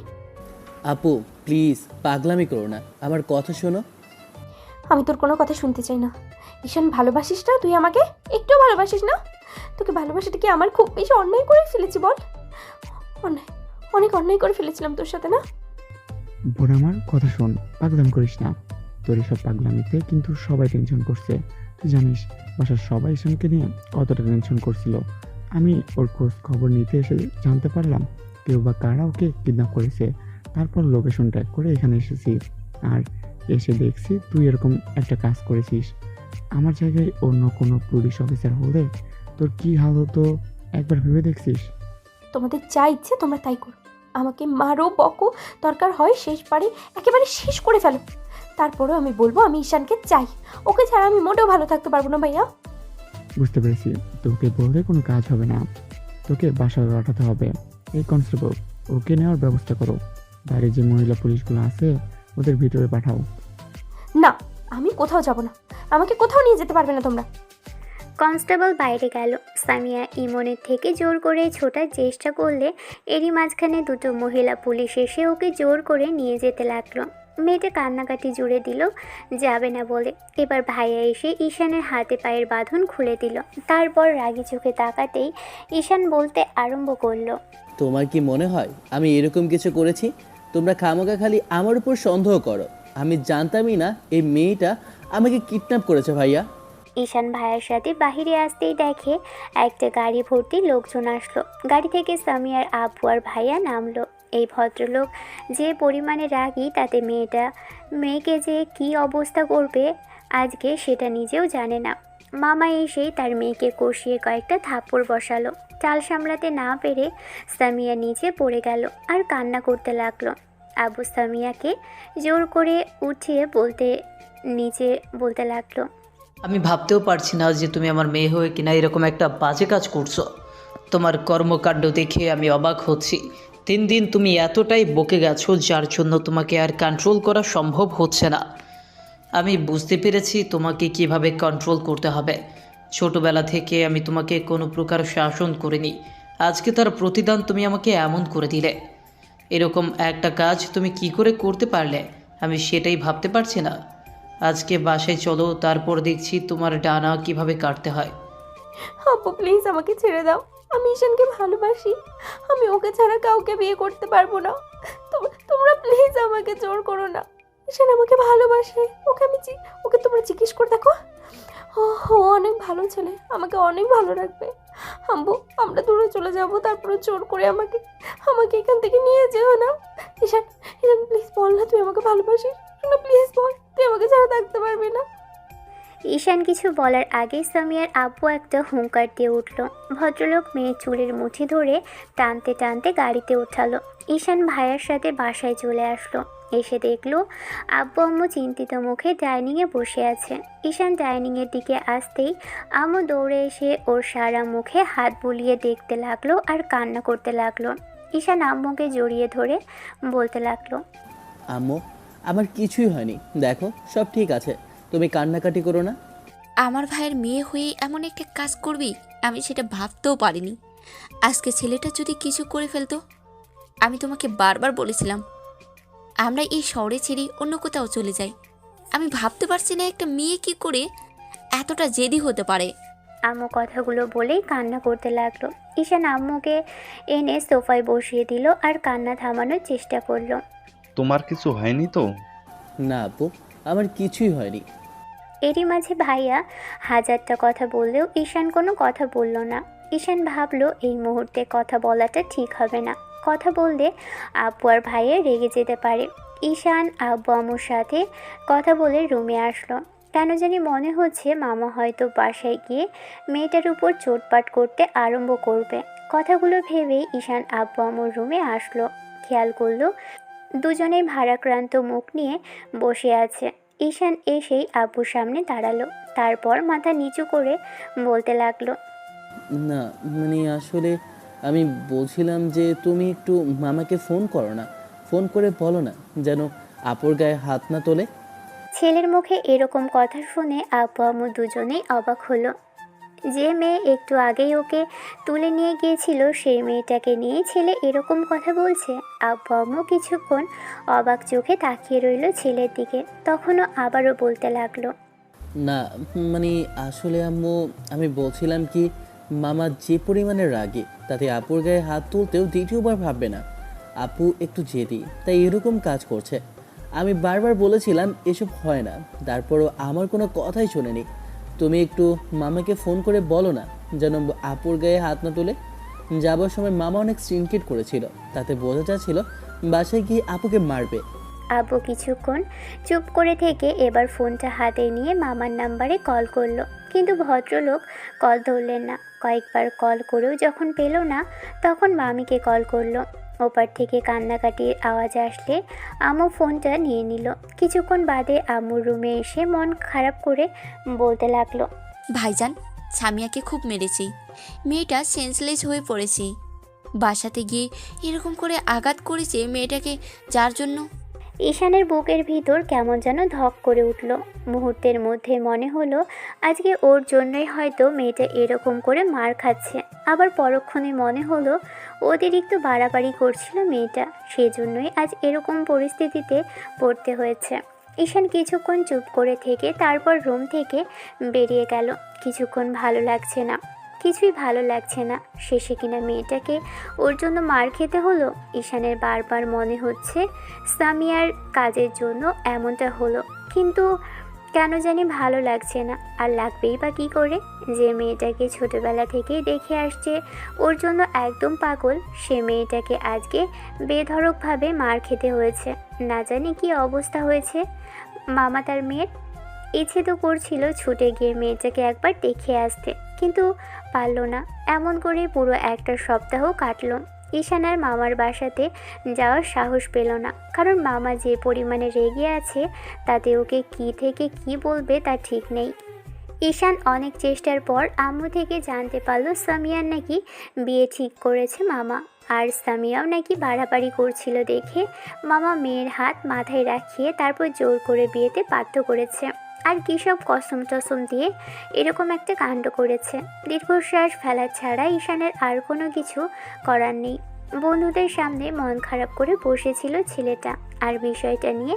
আপু প্লিজ পাগলামি করো না, আমার কথা শোনো। আমি তোর কোনো কথা শুনতে চাই না। ঈশান ভালোবাসিস না তুই আমাকে? একটু ভালোবাসিস না? তোকে ভালোবাসাটা কি আমার খুব বেশি অন্যায় করে ফেলেছি বল? অনেক অন্যায় করে ফেলেছিলাম তোর সাথে না? বোন আমার কথা শোন, পাগলামি করিস না। তোর এসব পাগলামিতে কিন্তু সবাই টেনশন করছে। তুই জানিস বাসার সবাই ঈশানকে নিয়ে কতটা টেনশন করছিল। আমি ওর খোঁজ খবর নিতে এসে জানতে পারলাম কেউ বা কারা ওকে কিডন্যাপ করেছে। তারপর লোকেশন ট্র্যাক করে এখানে এসেছি, আর এসে দেখছি তুই এরকম একটা কাজ করেছিস। আমার জায়গায় অন্য কোনো পুলিশ অফিসার হলে তোর কি হাল হতো একবার ভেবে দেখছিস? তোমাদের যা ইচ্ছে তোমরা তাই করো। আমাকে মারো বকো, দরকার হয় শেষবারে একেবারে শেষ করে ফেলো। তারপরেও আমি বলবো আমি ঈশানকে চাই। ওকে ছাড়া আমি মোটেও ভালো থাকতে পারবো না ভাইয়া। বুঝতে পেরেছি, তোকে বললে কোনো কাজ হবে না, তোকে বাসায় পাঠাতে হবে। এই কনস্টেবল, ওকে নেওয়ার ব্যবস্থা করো। বাইরে যে মহিলা পুলিশগুলো আছে ওদের ভিতরে পাঠাও। না, আমি কোথাও যাব না। আমাকে কোথাও নিয়ে যেতে পারবে না তোমরা। কনস্টেবল বাইরে গেল। সামিয়া ইমনের থেকে জোর করে ছোটার চেষ্টা করলে এরই মাঝখানে দুটো মহিলা পুলিশ এসে ওকে জোর করে নিয়ে যেতে লাগলো। মেয়েটা কান্নাকাটি জুড়ে দিল যাবে না বলে। এবার ভাইয়া এসে ঈশানের হাতে পায়ের বাঁধন খুলে দিল। তারপর রাগী চোখে তাকাতেই ঈশান বলতে আরম্ভ করলো, তোমার কি মনে হয় আমি এরকম কিছু করেছি? তোমরা খামোকা খালি আমার উপর সন্দেহ করো। আমি জানতামই না এই মেয়েটা আমাকে কিডন্যাপ করেছে ভাইয়া। ঈশান ভাইয়ের সাথে বাহিরে আসতেই দেখে একটা গাড়ি ভর্তি লোকজন আসলো। গাড়ি থেকে সামিয়ার আব্বু আর ভাইয়া নামলো। এই ভদ্রলোক যে পরিমাণে রাগী তাতে মেয়েকে যে কী অবস্থা করবে আজকে সেটা নিজেও জানে না। মামা এসেই তার মেয়েকে কষিয়ে কয়েকটা থাপ্পড় বসালো। চাল সামলাতে না পেরে সামিয়া নিচে পড়ে গেল আর কান্না করতে লাগলো। আবু সামিয়াকে জোর করে উঠিয়ে বলতে লাগলো, আমি ভাবতেও পারছি না যে তুমি আমার মেয়ে হয়ে কিনা এরকম একটা বাজে কাজ করছো। তোমার কর্মকাণ্ড দেখে আমি অবাক হচ্ছি। দিন দিন তুমি এতটাই বকে গেছো যার জন্য তোমাকে আর কন্ট্রোল করা সম্ভব হচ্ছে না। আমি বুঝতে পেরেছি তোমাকে কিভাবে কন্ট্রোল করতে হবে। ছোটবেলা থেকে আমি তোমাকে কোনো প্রকার শাসন করিনি, আজকে তার প্রতিদান তুমি আমাকে এমন করে দিলে। এরকম একটা কাজ তুমি কি করে করতে পারলে আমি সেটাই ভাবতে পারছি না। আজকে বাসায় চলো, তারপর দেখছি তোমার ডানা কিভাবে কাটতে হয়। আব্বু প্লিজ আমাকে ছেড়ে দাও। আমি ঈশানকে ভালোবাসি। আমি ওকে ছাড়া কাউকে বিয়ে করতে পারবো না। তোমরা প্লিজ আমাকে জোর করো না। ঈশান আমাকে ভালোবাসে। ওকে তোমরা জিজ্ঞেস করে দেখো। ও অনেক ভালো ছেলে, আমাকে অনেক ভালো রাখবে। আব্বু আমরা দূরে চলে যাব, তারপরে জোর করে আমাকে এখান থেকে নিয়ে যেও না। ঈশান প্লিজ বল না তুই আমাকে ভালোবাসিস। না প্লিজ বল তুই আমাকে ছাড়া থাকতে পারবি না। ঈশান কিছু বলার আগেই সামিয়ার আব্বু একটা হুঙ্কার দিয়ে উঠল। ভদ্রলোক মেয়ের চুলের মুঠি ধরে টানতে টানতে গাড়িতে উঠালো। ঈশান ভাইয়ের সাথে বাসায় চলে আসলো। এসে দেখলো আব্বু আম্মু চিন্তিত মুখে ডাইনিংয়ে বসে আছে। ঈশান ডাইনিংয়ের দিকে আসতেই আম্মু দৌড়ে এসে ওর সারা মুখে হাত বুলিয়ে দেখতে লাগলো আর কান্না করতে লাগলো। ঈশান আম্মুকে জড়িয়ে ধরে বলতে লাগলো, আম্মু আমার কিছুই হয়নি, দেখো সব ঠিক আছে, তুমি কান্নাকাটি করো না। আমার ভাইয়ের মেয়ে হয়ে এমন একটা কাজ করবি আমি সেটা ভাবতেও পারিনি। আজকে ছেলেটা যদি কিছু করে ফেলতো। আমি তোমাকে বারবার বলেছিলাম আমরা এই শহরে ছেড়ে অন্য কোথাও চলে যাই। আমি ভাবতে পারছি না একটা মেয়ে কি করে এতটা জেদি হতে পারে। আম্মু কথাগুলো বলেই কান্না করতে লাগলো। ঈশান আম্মুকে এনে সোফায় বসিয়ে দিল আর কান্না থামানোর চেষ্টা করলো। তোমার কিছু হয়নি তো? না আপু, আমার কিছুই হয়নি। এরই মাঝে ভাইয়া হাজারটা কথা বললেও ঈশান কোনো কথা বলল না। ঈশান ভাবলো এই মুহূর্তে কথা বলাটা ঠিক হবে না। কথা বললে আব্বু আর ভাইয়া রেগে যেতে পারে। ঈশান আব্বু আম্মুর সাথে কথা বলে রুমে আসলো। কেন জানি মনে হচ্ছে মামা হয়তো বাসায় গিয়ে মেয়েটার উপর চোটপাট করতে আরম্ভ করবে। কথাগুলো ভেবেই ঈশান আব্বু আম্মুর রুমে আসলো। খেয়াল করলো দুজনেই ভারাক্রান্ত মুখ নিয়ে বসে আছে। ঈশান এসেই আব্বুর সামনে দাঁড়ালো। তারপর মাথা নিচু করে বলতে লাগলো, না মানে আসলে আমি বলছিলাম যে তুমি একটু মামাকে ফোন করো না, ফোন করে বলো না যেন আপুর গায়ে হাত না তোলে। ছেলের মুখে এরকম কথা শুনে আব্বু আম্মু দুজনেই অবাক হলো। যে মেয়ে একটু আগেই ওকে তুলে নিয়ে গিয়েছিল সেই মেয়েটাকে নিয়ে ছেলে এরকম কথা বলছে। আব্বু আম্মু কিছুক্ষণ অবাক চোখে তাকিয়ে রইল ছেলের দিকে। তখনও আবারও বলতে লাগলো, না মানে আসলে আম্মু আমি বলছিলাম কি, মামা যে পরিমাণে রাগী তাতে আপুর গায়ে হাত তুলতেও দ্বিতীয়বার ভাববে না। আপু একটু জেদি তাই এরকম কাজ করছে। আমি বারবার বলেছিলাম এসব হয় না, তারপরও আমার কোনো কথাই শোনেনি। তুমি একটু মামাকে ফোন করে বলো না যেন আপুর গায়ে হাত না তোলে। যাবার সময় মামা অনেক সিনকেট করেছিল, তাতে বোঝা যাচ্ছিল বাসায় গিয়ে আপুকে মারবে। আব্বু কিছুক্ষণ চুপ করে থেকে এবার ফোনটা হাতে নিয়ে মামার নাম্বারে কল করলো। কিন্তু ভদ্রলোক কল ধরলেন না। কয়েকবার কল করেও যখন পেল না তখন মামিকে কল করলো। ওপার থেকে কান্নাকাটির আওয়াজ আসলে আম্মু ফোনটা নিয়ে নিল। কিছুক্ষণ বাদে আম্মুর রুমে এসে মন খারাপ করে বলতে লাগলো, ভাইজান সামিয়াকে খুব মেরেছি, মেয়েটা সেন্সলেস হয়ে পড়েছে। বাসাতে গিয়ে এরকম করে আঘাত করেছে মেয়েটাকে, যার জন্য। ঈশানের বুকের ভিতর কেমন যেন ধক করে উঠল। মুহূর্তের মধ্যে মনে হলো আজকে ওর জন্যই হয়তো মেয়েটা এরকম করে মার খাচ্ছে। আবার পরক্ষণে মনে হলো অতিরিক্ত বাড়াবাড়ি করছিল মেয়েটা, সেজন্যই আজ এরকম পরিস্থিতিতে পড়তে হয়েছে। ঈশান কিছুক্ষণ চুপ করে থেকে তারপর রুম থেকে বেরিয়ে গেল। কিছুক্ষণ ভালো লাগছে না, কিছুই ভালো লাগছে না। শেষে কিনা মেয়েটাকে ওর জন্য মার খেতে হলো। ঈশানের বারবার মনে হচ্ছে সামিয়ার কাজের জন্য এমনটা হলো, কিন্তু কেন জানি ভালো লাগছে না। আর লাগবেই বা কী করে? যে মেয়েটাকে ছোটবেলা থেকেই দেখে আসছে ওর জন্য একদম পাগল, সে মেয়েটাকে আজকে বেধড়কভাবে মার খেতে হয়েছে। না জানি কী অবস্থা হয়েছে মামা তার মেয়ের। ইচ্ছে তো করছিল ছুটে গিয়ে মেয়েটাকে একবার দেখে আসতে, কিন্তু পারল না। এমন করে পুরো একটা সপ্তাহ কাটলো। ঈশান আর মামার বাসাতে যাওয়ার সাহস পেল না, কারণ মামা যে পরিমাণে রেগে আছে তাতে ওকে কী থেকে কী বলবে তা ঠিক নেই। ঈশান অনেক চেষ্টার পর আম্মু থেকে জানতে পারলো সামিয়ার নাকি বিয়ে ঠিক করেছে মামা। আর সামিয়াও নাকি বাড়াবাড়ি করছিল দেখে মামা মেয়ের হাত মাথায় রাখিয়ে তারপর জোর করে বিয়েতে বাধ্য করেছে। আর কী সব কসম টসম দিয়ে এরকম একটা কাণ্ড করেছে। দীর্ঘশ্বাস ফেলা ছাড়া ঈশানের আর কোনো কিছু করার নেই। বন্ধুদের সামনে মন খারাপ করে বসেছিল ছেলেটা, আর বিষয়টা নিয়ে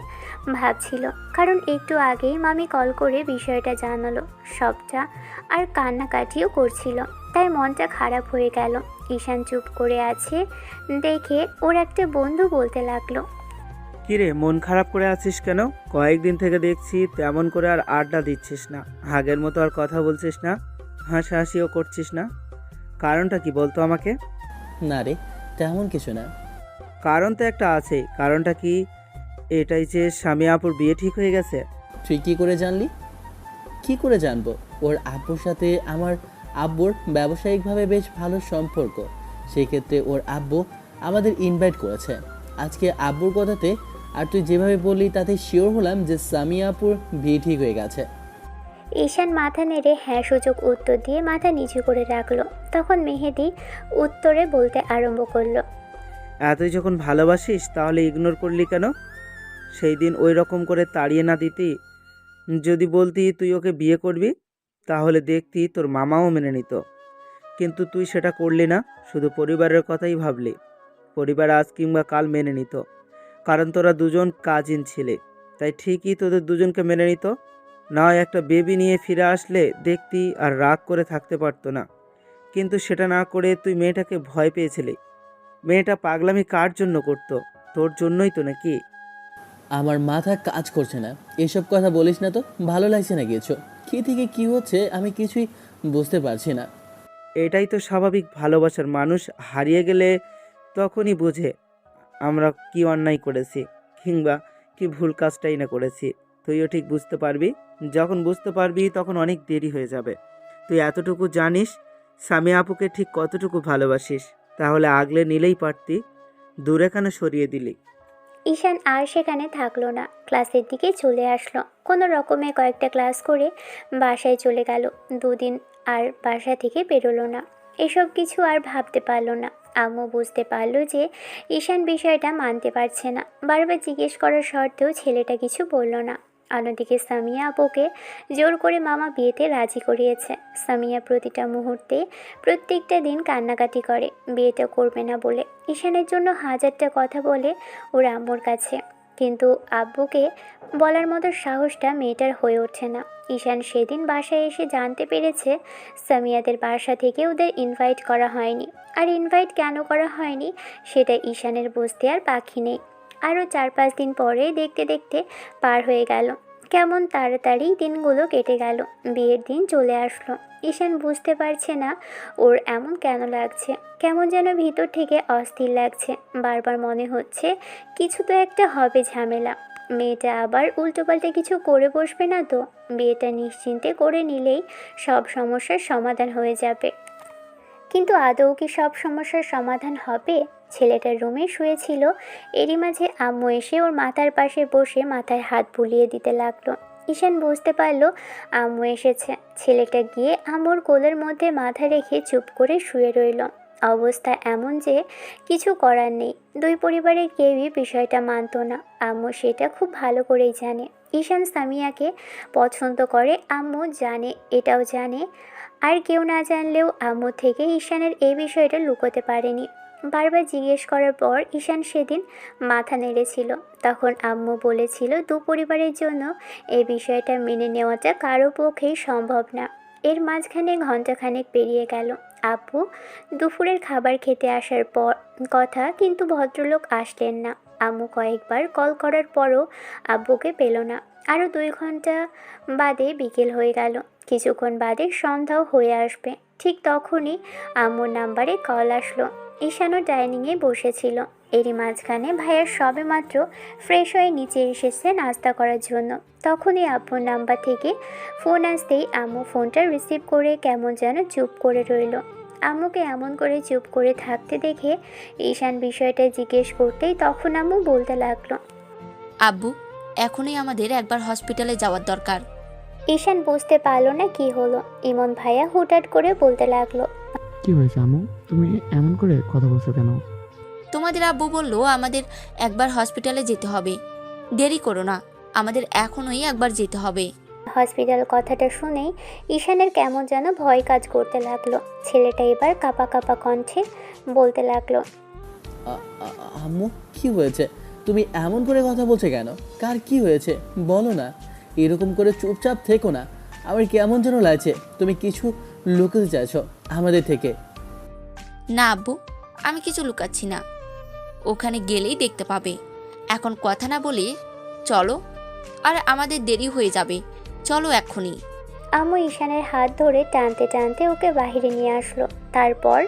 ভাবছিল। কারণ একটু আগেই মামি কল করে বিষয়টা জানালো সবটা, আর কান্নাকাটিও করছিল, তাই মনটা খারাপ হয়ে গেল। ঈশান চুপ করে আছে দেখে ওর একটা বন্ধু বলতে লাগলো, কিরে মন খারাপ করে আছিস কেন? কয়েকদিন থেকে দেখছি তেমন করে আর আড্ডা দিচ্ছিস না, আগের মতো আর কথা বলছিস না, হাসাহাসিও করছিস না। কারণটা কি বলতো আমাকে? না রে, তেমন কিছু না। কারণ তো একটা আছে। কারণটা কি? এটাই যে স্বামী আপুর বিয়ে ঠিক হয়ে গেছে। তুই কী করে জানলি? কি করে জানবো? ওর আব্বুর সাথে আমার আব্বুর ব্যবসায়িকভাবে বেশ ভালো সম্পর্ক, সেই ক্ষেত্রে ওর আব্বু আমাদের ইনভাইট করেছে আজকে আব্বুর কথাতে। আর তুই যেভাবে বললি তাতে শিওর হলাম যে সামিয়া আপুর বিয়ে ঠিক হয়ে গেছে। ঈশান মাথা নেড়ে হ্যাঁ সূচক উত্তর দিয়ে মাথা নিচু করে রাখলো। তখন মেহেদি উত্তরে বলতে আরম্ভ করলো, এতই যখন ভালোবাসিস তাহলে ইগনোর করলি কেন? সেই দিন ওই রকম করে তাড়িয়ে না দিতি, যদি বলতি তুই ওকে বিয়ে করবি, তাহলে দেখতি তোর মামাও মেনে নিত। কিন্তু তুই সেটা করলি না, শুধু পরিবারের কথাই ভাবলি। পরিবার আজ কিংবা কাল মেনে নিত, কারণ তোরা দুজন কাজিন ছিলে, তাই ঠিকই তোদের দুজনকে মেনে নিত। না হয় একটা বেবি নিয়ে ফিরে আসলে দেখতি আর রাগ করে থাকতে পারতো না। কিন্তু সেটা না করে তুই মেয়েটাকে ভয় পেয়েছিলি। মেয়েটা পাগলামি কার জন্য করতো? তোর জন্যই তো নাকি? আমার মাথা কাজ করছে না, এসব কথা বলিস না তো, ভালো লাগছে না কিছু। কী থেকে কী হচ্ছে আমি কিছুই বুঝতে পারছি না। এটাই তো স্বাভাবিক ভালোবাসার, মানুষ হারিয়ে গেলে তখনই বোঝে আমরা কি অন্যায় করেছি কিংবা কি ভুল কাজটাই না করেছি। তুইও ঠিক বুঝতে পারবি, যখন বুঝতে পারবি তখন অনেক দেরি হয়ে যাবে। তুই এতটুকু জানিস স্বামী আপুকে ঠিক কতটুকু ভালোবাসিস, তাহলে আগলে নিলেই পারতি, দূরে কেন সরিয়ে দিলি? ঈশান আর সেখানে থাকলো না, ক্লাসের দিকে চলে আসলো। কোনো রকমে কয়েকটা ক্লাস করে বাসায় চলে গেল। দুদিন আর বাসা থেকে বেরোলো না। এসব কিছু আর ভাবতে পারলো না। আম্মু বুঝতে পারলো যে ঈশান বিষয়টা মানতে পারছে না। বারবার জিজ্ঞেস করার সত্ত্বেও ছেলেটা কিছু বলল না। অন্যদিকে সামিয়া আপুকে জোর করে মামা বিয়েতে রাজি করিয়েছে। সামিয়া প্রতিটা মুহূর্তে প্রত্যেকটা দিন কান্নাকাটি করে বিয়েটা করবে না বলে। ঈশানের জন্য হাজারটা কথা বলে ওর আম্মুর কাছে, কিন্তু আব্বুকে বলার মতো সাহসটা মেয়েটার হয়ে ওঠে না। ঈশান সেদিন বাসায় এসে জানতে পেরেছে সামিয়াদের বাসা থেকে ওদের ইনভাইট করা হয়নি। আর ইনভাইট কেন করা হয়নি সেটা ঈশানের বুঝতে আর বাকি নেই। আরও 4-5 দিন পরে দেখতে দেখতে পার হয়ে গেল। কেমন তাড়াতাড়ি দিনগুলো কেটে গেল। বিয়ের দিন চলে আসলো। ঈশান বুঝতে পারছে না ওর এমন কেন লাগছে। কেমন যেন ভিতর থেকে অস্থির লাগছে। বারবার মনে হচ্ছে কিছু তো একটা হবে ঝামেলা। মেয়েটা আবার উল্টোপাল্টা কিছু করে বসবে না তো? বিয়েটা নিশ্চিন্তে করে নিলেই সব সমস্যার সমাধান হয়ে যাবে। কিন্তু আদৌ কি সব সমস্যার সমাধান হবে? ছেলেটার রুমে শুয়েছিল, এরই মাঝে আম্মু এসে ওর মাথার পাশে বসে মাথায় হাত বুলিয়ে দিতে লাগলো। ঈশান বুঝতে পারলো আম্মু এসেছে। ছেলেটা গিয়ে আম্মুর কোলের মধ্যে মাথা রেখে চুপ করে শুয়ে রইল। অবস্থা এমন যে কিছু করার নেই। দুই পরিবারের কেউই বিষয়টা মানত না। আম্মু সেটা খুব ভালো করেই জানে। ঈশান সামিয়াকে পছন্দ করে, আম্মু জানে, এটাও জানে। আর কেউ না জানলেও আম্মু থেকে ঈশানের এই বিষয়টা লুকোতে পারেনি। বারবার জিজ্ঞেস করার পর ঈশান সেদিন মাথা নেড়েছিল। তখন আম্মু বলেছিল দু পরিবারের জন্য এই বিষয়টা মেনে নেওয়াটা কারো পক্ষেই সম্ভব না। এর মাঝখানে ঘন্টাখানেক পেরিয়ে গেল। আব্বু দুপুরের খাবার খেতে আসার পর কথা, কিন্তু ভদ্রলোক আসলেন না। আম্মু কয়েকবার কল করার পরও আব্বুকে পেল না। আরও 2 ঘন্টা বাদে বিকেল হয়ে গেল। কিছুক্ষণ বাদে সন্ধ্যাও হয়ে আসবে। ঠিক তখনই আম্মুর নাম্বারে কল আসলো। ঈশানও ডাইনিংয়ে বসেছিল। এরই মাঝখানে ভাইয়ার সবেমাত্র ফ্রেশ হয়ে নিচে এসেছে নাস্তা করার জন্য। তখনই আব্বুর নাম্বার থেকে ফোন আসতেই আম্মু ফোনটা রিসিভ করে কেমন যেন চুপ করে রইল। আম্মুকে এমন করে চুপ করে থাকতে দেখে ঈশান বিষয়টা জিজ্ঞেস করতেই তখন আম্মু বলতে লাগলো, আব্বু, এখনই আমাদের একবার হসপিটালে যাওয়ার দরকার। ঈশান বুঝতে পারলো না কি হলো। ইমন ভাইয়া হুটহাট করে বলতে লাগলো, কি হয়েছে আম্মু, তুমি এমন করে কথা বলছো কেন? তোমাদের আব্বু বললো আমাদের একবার হসপিটালে যেতে হবে। দেরি করো না, আমাদের এখনই একবার যেতে হবে। হসপিটাল কথাটা শুনেই ঈশানের কেমন যেন ভয় কাজ করতে লাগলো। ছেলেটা এবার কাঁপা কাঁপা কণ্ঠে বলতে লাগলো, আম্মু কি হয়েছে? তুমি এমন করে কথা বলছো কেন? কার কি হয়েছে বলো না। এরকম করে চুপচাপ থেকো না। আমার কেমন যেন লাগছে তুমি কিছু লুকাতে চাইছো আমাদের থেকে। না আব্বু, আমি কিছু লুকাচ্ছি না। ওখানে গেলেই দেখতে পাবে। এখন কথা না বলে চলো, আর আমাদের দেরি হয়ে যাবে। চলো এক্ষুনি। আম্মু ঈশানের হাত ধরে টানতে টানতে ওকে বাইরে নিয়ে আসলো। তারপর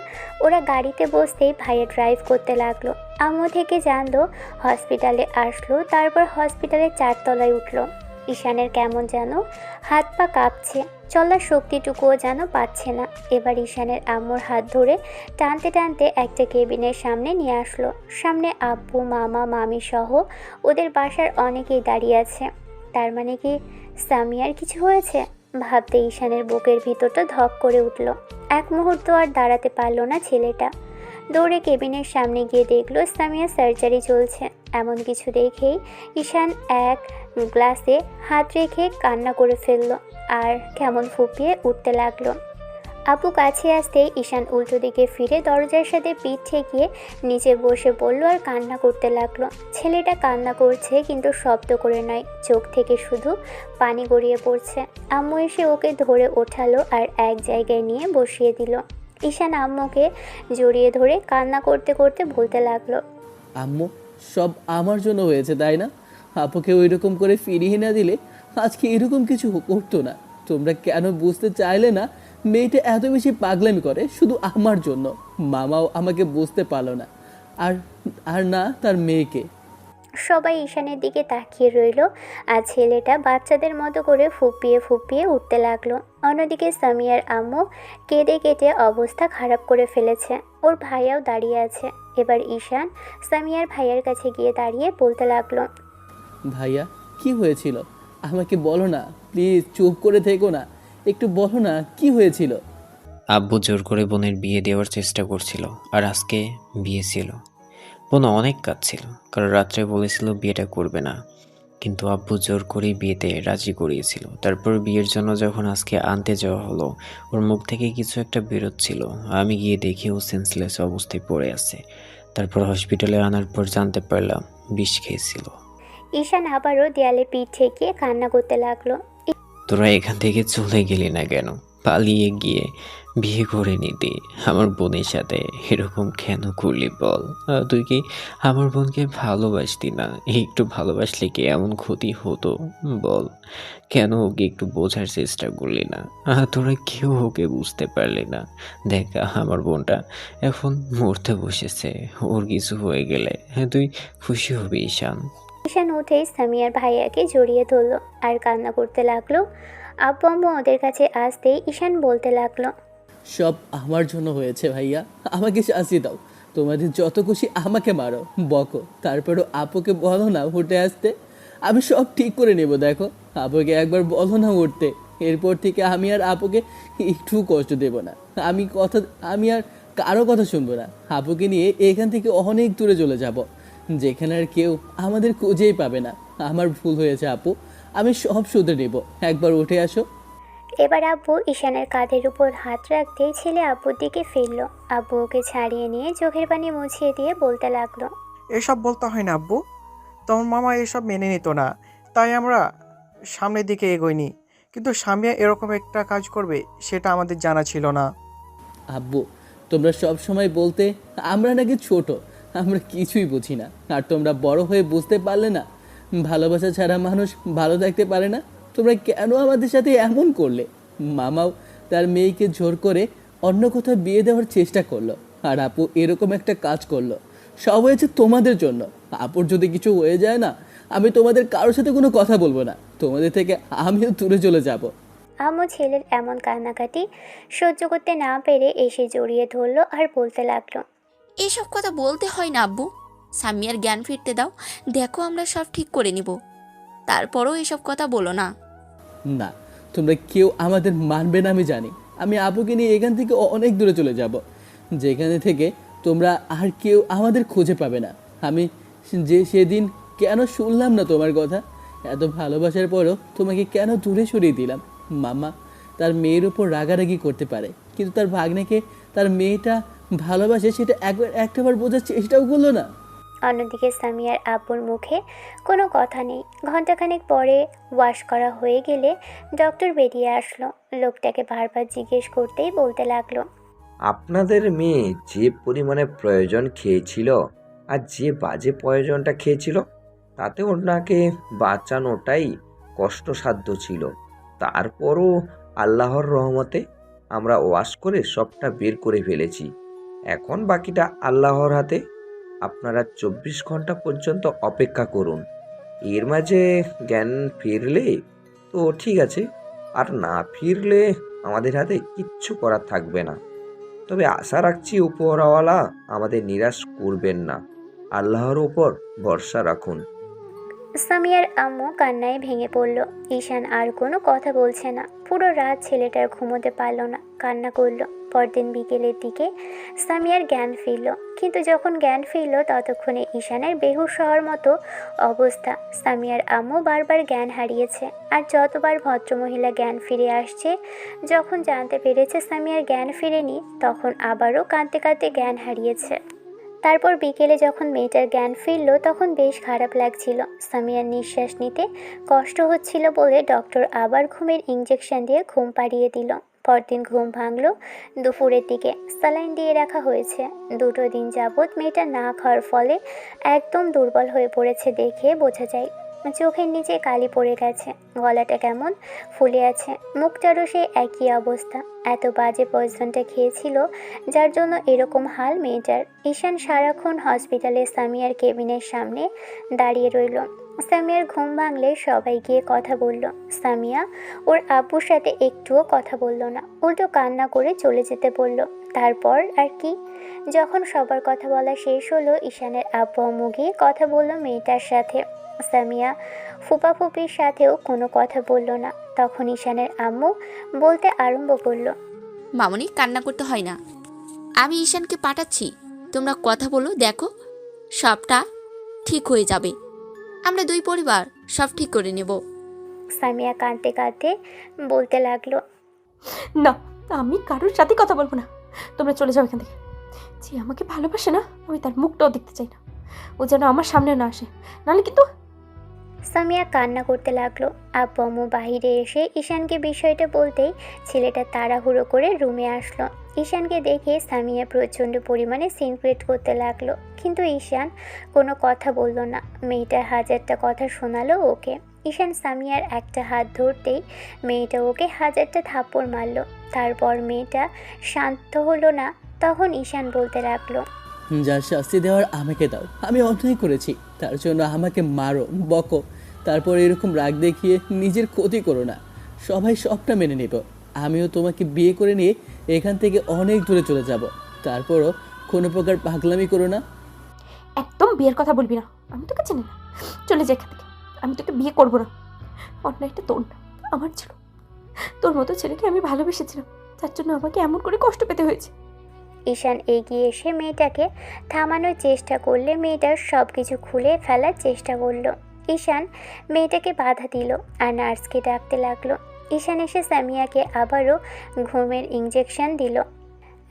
ওরা গাড়িতে বসতেই ভাইয়া ড্রাইভ করতে লাগলো। আম্মু থেকে জানলো হসপিটালে আসলো। তারপর হসপিটালের 4 তলায় উঠলো। ঈশানের কেমন যেন হাত পা কাঁপছে, চলার শক্তিটুকুও যেন পাচ্ছে না। এবার ঈশানের আম্মুর হাত ধরে টানতে টানতে একটা কেবিনের সামনে নিয়ে আসলো। সামনে আব্বু, মামা, মামি সহ ওদের বাসার অনেকেই দাঁড়িয়ে আছে। তার মানে কি সামিয়ার কিছু হয়েছে? ভাবতে ঈশানের বুকের ভিতরটা ধক করে উঠল। এক মুহূর্ত আর দাঁড়াতে পারল না ছেলেটা। দৌড়ে কেবিনের সামনে গিয়ে দেখলো সামিয়ার সার্জারি চলছে। এমন কিছু দেখেই ঈশান এক গ্লাসে হাত রেখে কান্না করে ফেলল আর কেমন ফুপিয়ে উঠতে লাগলো। আপু কাছে আসতেই ঈশান উল্টো দিকে ফিরে দরজার সাথে পিঠ ঠেকিয়ে নিচে বসে পড়ল আর কান্না করতে লাগলো। ছেলেটা কান্না করছে কিন্তু শব্দ করে নয়, চোখ থেকে শুধু পানি গড়িয়ে পড়ছে। আম্মু এসে ওকে ধরে ওঠালো আর এক জায়গায় নিয়ে বসিয়ে দিল। ঈশান আম্মুকে জড়িয়ে ধরে কান্না করতে করতে বলতে লাগলো, আম্মু সব আমার জন্য হয়েছে তাই না? আপুকে ওই রকম করে ফিরিয়ে না দিলে আজকে এরকম কিছু করতো না। তোমরা কেন বুঝতে চাইলে না? মেয়েটা এত বেশি পাগলামি করে শুধু আমার জন্য। মামাও আমাকে বুঝতে পারলো না, আর আর না তার মেয়েকে। সবাই ঈশানের দিকে তাকিয়ে রইল আর ছেলেটা বাচ্চাদের মতো করে ফুপিয়ে ফুপিয়ে উঠতে লাগলো। অন্যদিকে সামিয়ার আম্মু কেঁদে কেটে অবস্থা খারাপ করে ফেলেছে। ওর ভাইয়াও দাঁড়িয়ে আছে। এবার ঈশান সামিয়ার ভাইয়ার কাছে গিয়ে দাঁড়িয়ে বলতে লাগলো, ভাইয়া কি হয়েছিল আমাকে বলো না প্লিজ, চুপ করে থেকো না, একটু বলো না কি হয়েছিল। আব্বু জোর করে বোনের বিয়ে দেওয়ার চেষ্টা করছিল, আর আজকে বিয়ে ছিল। বোন অনেক কাঁদছিল, কারণ রাত্রে বলেছিল বিয়েটা করবে না, কিন্তু আব্বু জোর করেই বিয়েতে রাজি করিয়েছিল। তারপর বিয়ের জন্য যখন আজকে আনতে যাওয়া হলো, ওর মুখ থেকে কিছু একটা বেরোচ্ছিল। আমি গিয়ে দেখি ও সেন্সলেস অবস্থায় পড়ে আছে। তারপর হসপিটালে আনার পর জানতে পারলাম বিষ খেয়েছিল। ঈশান আবারও দেয়ালে পিঠ ঠেকিয়ে কান্না করতে লাগলো। তোরা এখান থেকে চলে গেলি না কেন? পালিয়ে গিয়ে বিয়ে করে নিতি আমার বোনের সাথে। এরকম কেন করলি বল? তুই কি আমার বোনকে ভালোবাসতি না? একটু ভালোবাসলে কি এমন ক্ষতি হতো বল? কেন ওকে একটু বোঝার চেষ্টা করলি না? তোরা কেউ ওকে বুঝতে পারলি না। দেখ আমার বোনটা এখন মরতে বসেছে। ওর কিছু হয়ে গেলে তুই খুশি হবি ঈশান। ঈশান উঠেই সামিয়ার ভাইয়াকে জড়িয়ে ধরলো আর কান্না করতে লাগলো। আব্বু আম্মু ওদের কাছে আসতেই ঈশান বলতে লাগলো, সব আমার জন্য হয়েছে ভাইয়া, আমাকে শাস্তি দাও। তোমাদের যত খুশি আমাকে মারো, বকো, তারপরও আপুকে বলো না উঠে আসতে। আমি সব ঠিক করে নেব। দেখো আপুকে একবার বলো না উঠতে। এরপর থেকে আমি আর আপুকে একটু কষ্ট দেব না। আমি আর কারো কথা শুনবো না। আপুকে নিয়ে এখান থেকে অনেক দূরে চলে যাব, যেখানে আর কেউ আমাদের খুঁজেই পাবে না। আমার ভুল হয়েছে আপু, আমি সব শুধরে নেব। একবার উঠে আসো। এবার আব্বু ঈশানের কাঁধের উপর হাত রাখতেই ছেলে আব্বুর দিকে ফিরল। আব্বু ওকে ছাড়িয়ে নিয়ে চোখের পানি মুছিয়ে দিয়ে বলতে লাগলো, এসব বলতে হয় না আব্বু, তোমার মামা এসব মেনে নিত না, তাই আমরা সামনের দিকে এগোইনি। কিন্তু সামিয়া এরকম একটা কাজ করবে সেটা আমাদের জানা ছিল না। আব্বু, তোমরা সব সময় বলতে আমরা নাকি ছোট, আমরা কিছুই বুঝি না। আর তোমরা বড় হয়ে বুঝতে পারলে না, ভালোবাসা ছাড়া মানুষ ভালো থাকতে পারে না। তোমরা কেন আমাদের সাথে এমন করলে? মামাও তার মেয়েকে জোর করে অন্য কোথাও বিয়ে দেওয়ার চেষ্টা করলো, আর আপু এরকম একটা কাজ করলো। সব হয়েছে তোমাদের জন্য। আপুর যদি কিছু হয়ে যায় না, আমি তোমাদের কারোর সাথে কোনো কথা বলবো না। তোমাদের থেকে আমিও দূরে চলে যাব। আম্মু ছেলের এমন কান্নাকাটি সহ্য করতে না পেরে এসে জড়িয়ে ধরলো আর বলতে লাগলো, এসব কথা বলতে হয় না আব্বু, সামিয়ার জ্ঞান ফিরতে দাও। দেখো আমরা সব ঠিক করে নিব, তারপরও এসব কথা বলো না। না, তোমরা কেউ আমাদের মানবে না আমি জানি। আমি আপুকে নিয়ে এখান থেকে অনেক দূরে চলে যাব, যেখানে থেকে তোমরা আর কেউ আমাদের খুঁজে পাবে না। আমি সেদিন কেন শুনলাম না তোমার কথা? এত ভালোবাসার পরও তোমাকে কেন দূরে সরিয়ে দিলাম? মামা তার মেয়ের উপর রাগারাগি করতে পারে, কিন্তু তার ভাগ্নেকে তার মেয়েটা ভালোবাসে সেটা একটাবার বোঝার চেষ্টাও করলো না। অন্যদিকে সামিয়ার আব্বুর মুখে কোনো কথা নেই। ঘন্টাখানেক পরে ওয়াশ করা হয়ে গেলে ডক্টর বেরিয়ে আসলো। লোকটাকে বারবার জিজ্ঞেস করতেই বলতে লাগলো, আপনাদের মেয়ে যে পরিমাণে প্রয়োজন খেয়েছিল আর যে বাজে প্রয়োজনটা খেয়েছিল, তাতে ওনাকে বাঁচানোটাই কষ্টসাধ্য ছিল। তারপরও আল্লাহর রহমতে আমরা ওয়াশ করে সবটা বের করে ফেলেছি। এখন বাকিটা আল্লাহর হাতে। আপনারা 24 ঘন্টা পর্যন্ত অপেক্ষা করুন। এর মাঝে জ্ঞান ফিরলে তো ঠিক আছে, আর না ফিরলে আমাদের হাতে কিচ্ছু করার থাকবে না। তবে আশা রাখছি উপরওয়ালা আমাদের নিরাশ করবেন না। আল্লাহর ওপর ভরসা রাখুন। সামিয়ার আম্মু কান্নায় ভেঙে পড়ল। ঈশান আর কোনো কথা বলছে না। পুরো রাত ছেলেটার ঘুমোতে পারল না, কান্না করলো। পরদিন বিকেলের দিকে সামিয়ার জ্ঞান ফিরল, কিন্তু যখন জ্ঞান ফিরল ততক্ষণে ঈশানের বেহুশ হওয়ার মতো অবস্থা। সামিয়ার আম্মু বারবার জ্ঞান হারিয়েছে, আর যতবার ভদ্রমহিলা জ্ঞান ফিরে আসছে, যখন জানতে পেরেছে সামিয়ার জ্ঞান ফিরেনি, তখন আবারও কাঁদতে কাঁদতে জ্ঞান হারিয়েছে। তারপর বিকেলে যখন মেয়েটার জ্ঞান ফিরল তখন বেশ খারাপ লাগছিল। সামিয়ার নিঃশ্বাস নিতে কষ্ট হচ্ছিল বলে ডক্টর আবার ঘুমের ইঞ্জেকশন দিয়ে ঘুম পাড়িয়ে দিল। পরদিন ঘুম ভাঙল দুপুরের দিকে। স্যালাইন দিয়ে রাখা হয়েছে। 2 দিন যাবৎ মেয়েটা না খাওয়ার ফলে একদম দুর্বল হয়ে পড়েছে, দেখে বোঝা যায়। চোখের নিচে কালি পড়ে গেছে, গলাটা কেমন ফুলে আছে, মুখটারও সে একই অবস্থা। এত বাজে পয়জনটা খেয়েছিল যার জন্য এরকম হাল মেয়েটার। ঈশান সারাক্ষণ হসপিটালে সামিয়ার কেবিনের সামনে দাঁড়িয়ে রইল। সামিয়ার ঘুম ভাঙলে সবাই গিয়ে কথা বলল। সামিয়া ওর আব্বুর সাথে একটুও কথা বলল না, উল্টো কান্না করে চলে যেতে বলল। তারপর আর কি, যখন সবার কথা বলা শেষ হলো, ঈশানের আব্বু আম্মু গিয়ে কথা বলল মেয়েটার সাথে। সামিয়া ফুপাফুপির সাথেও কোনো কথা বলল না। তখন ঈশানের আম্মু বলতে আরম্ভ করলো, মামনি কান্না করতে হয় না, আমি ঈশানকে পাঠাচ্ছি, তোমরা কথা বলো, দেখো সবটা ঠিক হয়ে যাবে। আমরা 2 পরিবার সব ঠিক করে নেব। সামিয়া কাঁদতে কাঁদতে বলতে লাগলো, না, আমি কারোর সাথে কথা বলবো না। তোমরা চলে যাও এখান থেকে। যে আমাকে ভালোবাসে না, আমি তার মুখটাও দেখতে চাই না। ও যেন আমার সামনে না আসে, নাহলে কিন্তু। সামিয়া কান্না করতে লাগলো। আব্বু আম্মু বাহিরে এসে ঈশানকে বিষয়টা বলতেই ছেলেটা তাড়াহুড়ো করে রুমে আসলো। ঈশানকে দেখে সামিয়া প্রচণ্ড পরিমাণে সিন ক্রিয়েট করতে লাগলো, কিন্তু ঈশান কোনো কথা বলল না। মেয়েটা হাজারটা কথা শোনালো ওকে। ঈশান সামিয়ার একটা হাত ধরতেই মেয়েটা ওকে হাজারটা থাপ্পড় মারল। তারপর মেয়েটা শান্ত হলো না। তখন ঈশান বলতে লাগলো, যার শাস্তি দেওয়ার আমাকে দাও। আমি অন্যায় করেছি, তার জন্য আমাকে মারো, বকো, তারপর এরকম রাগ দেখিয়ে নিজের ক্ষতি করো না। সবাই সবটা মেনে নেব। আমিও তোমাকে বিয়ে করে নিয়ে এখান থেকে অনেক দূরে চলে যাব। তারপরও কোনো প্রকার পাগলামি করো না। একদম বিয়ের কথা বলবি না, আমি তোকে চিনি না। চলে যা এখান থেকে, আমি তোকে বিয়ে করবো না। অন্যায়টা তোর না, আমার ছিল। তোর মতো ছেলেকে আমি ভালোবেসেছিলাম, যার জন্য আমাকে এমন করে কষ্ট পেতে হয়েছে। ঈশান এগিয়ে এসে মেয়েটাকে থামানোর চেষ্টা করলে মেয়েটার সব কিছু খুলে ফেলার চেষ্টা করলো। ঈশান মেয়েটাকে বাধা দিল আর নার্সকে ডাকতে লাগলো। ঈশান এসে সামিয়াকে আবারও ঘুমের ইঞ্জেকশন দিল।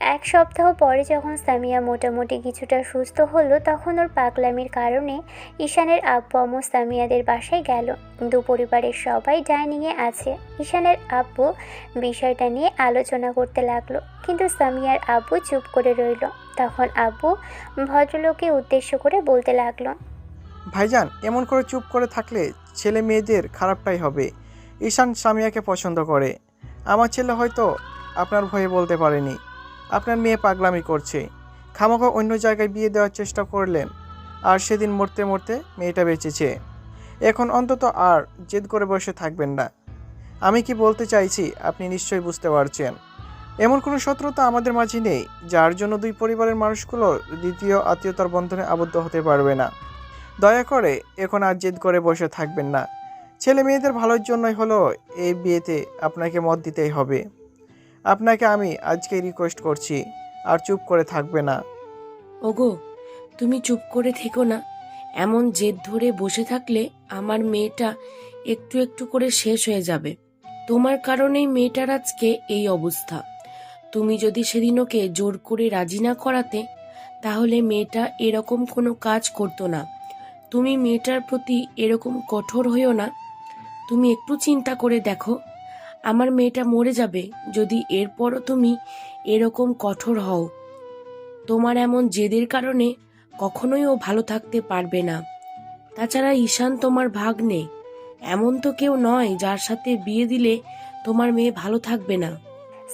1 সপ্তাহ পরে যখন সামিয়া মোটামুটি কিছুটা সুস্থ হলো তখন ওর পাগলামির কারণে ঈশানের আব্বু আম্মু সামিয়াদের বাসায় গেল। পরিবারের সবাই ডাইনিংয়ে আছে। ঈশানের আব্বু বিষয়টা নিয়ে আলোচনা করতে লাগলো, কিন্তু সামিয়ার আব্বু চুপ করে রইল। তখন আব্বু ভদ্রলোককে উদ্দেশ্য করে বলতে লাগলো, ভাইজান, এমন করে চুপ করে থাকলে ছেলে মেয়েদের খারাপটাই হবে। ঈশান সামিয়াকে পছন্দ করে। আমার ছেলে হয়তো আপনার ভয়ে বলতে পারেনি। আপনার মেয়ে পাগলামি করছে, খামাখা অন্য জায়গায় বিয়ে দেওয়ার চেষ্টা করলেন, আর সেদিন মরতে মরতে মেয়েটা বেঁচেছে। এখন অন্তত আর জেদ করে বসে থাকবেন না। আমি কি বলতে চাইছি আপনি নিশ্চয়ই বুঝতে পারছেন। এমন কোনো শত্রুতা আমাদের মাঝে নেই যার জন্য দুই পরিবারের মানুষগুলো দ্বিতীয় আত্মীয়তার বন্ধনে আবদ্ধ হতে পারবে না। দয়া করে এখন আর জেদ করে বসে থাকবেন না। ছেলে মেয়েদের ভালোর জন্যই হলো এই বিয়েতে আপনাকে মত দিতেই হবে। আপনাকে আমি আজকে রিকোয়েস্ট করছি, আর চুপ করে থাকবে না। ওগো, তুমি চুপ করে থেকো না। এমন জেদ ধরে বসে থাকলে আমার মেয়েটা একটু একটু করে শেষ হয়ে যাবে। তোমার কারণেই মেয়েটার আজকে এই অবস্থা। তুমি যদি সেদিন ওকে জোর করে রাজি না করাতে, তাহলে মেয়েটা এরকম কোনো কাজ করতো না। তুমি মেয়েটার প্রতি এরকম কঠোর হইও না। তুমি একটু চিন্তা করে দেখো, আমার মেয়েটা মরে যাবে যদি এরপরও তুমি এরকম কঠোর হও। তোমার এমন জেদের কারণে কখনোই ও ভালো থাকতে পারবে না। তাছাড়া ঈশান তোমার ভাগ্নে, এমন তো কেউ নয় যার সাথে বিয়ে দিলে তোমার মেয়ে ভালো থাকবে না।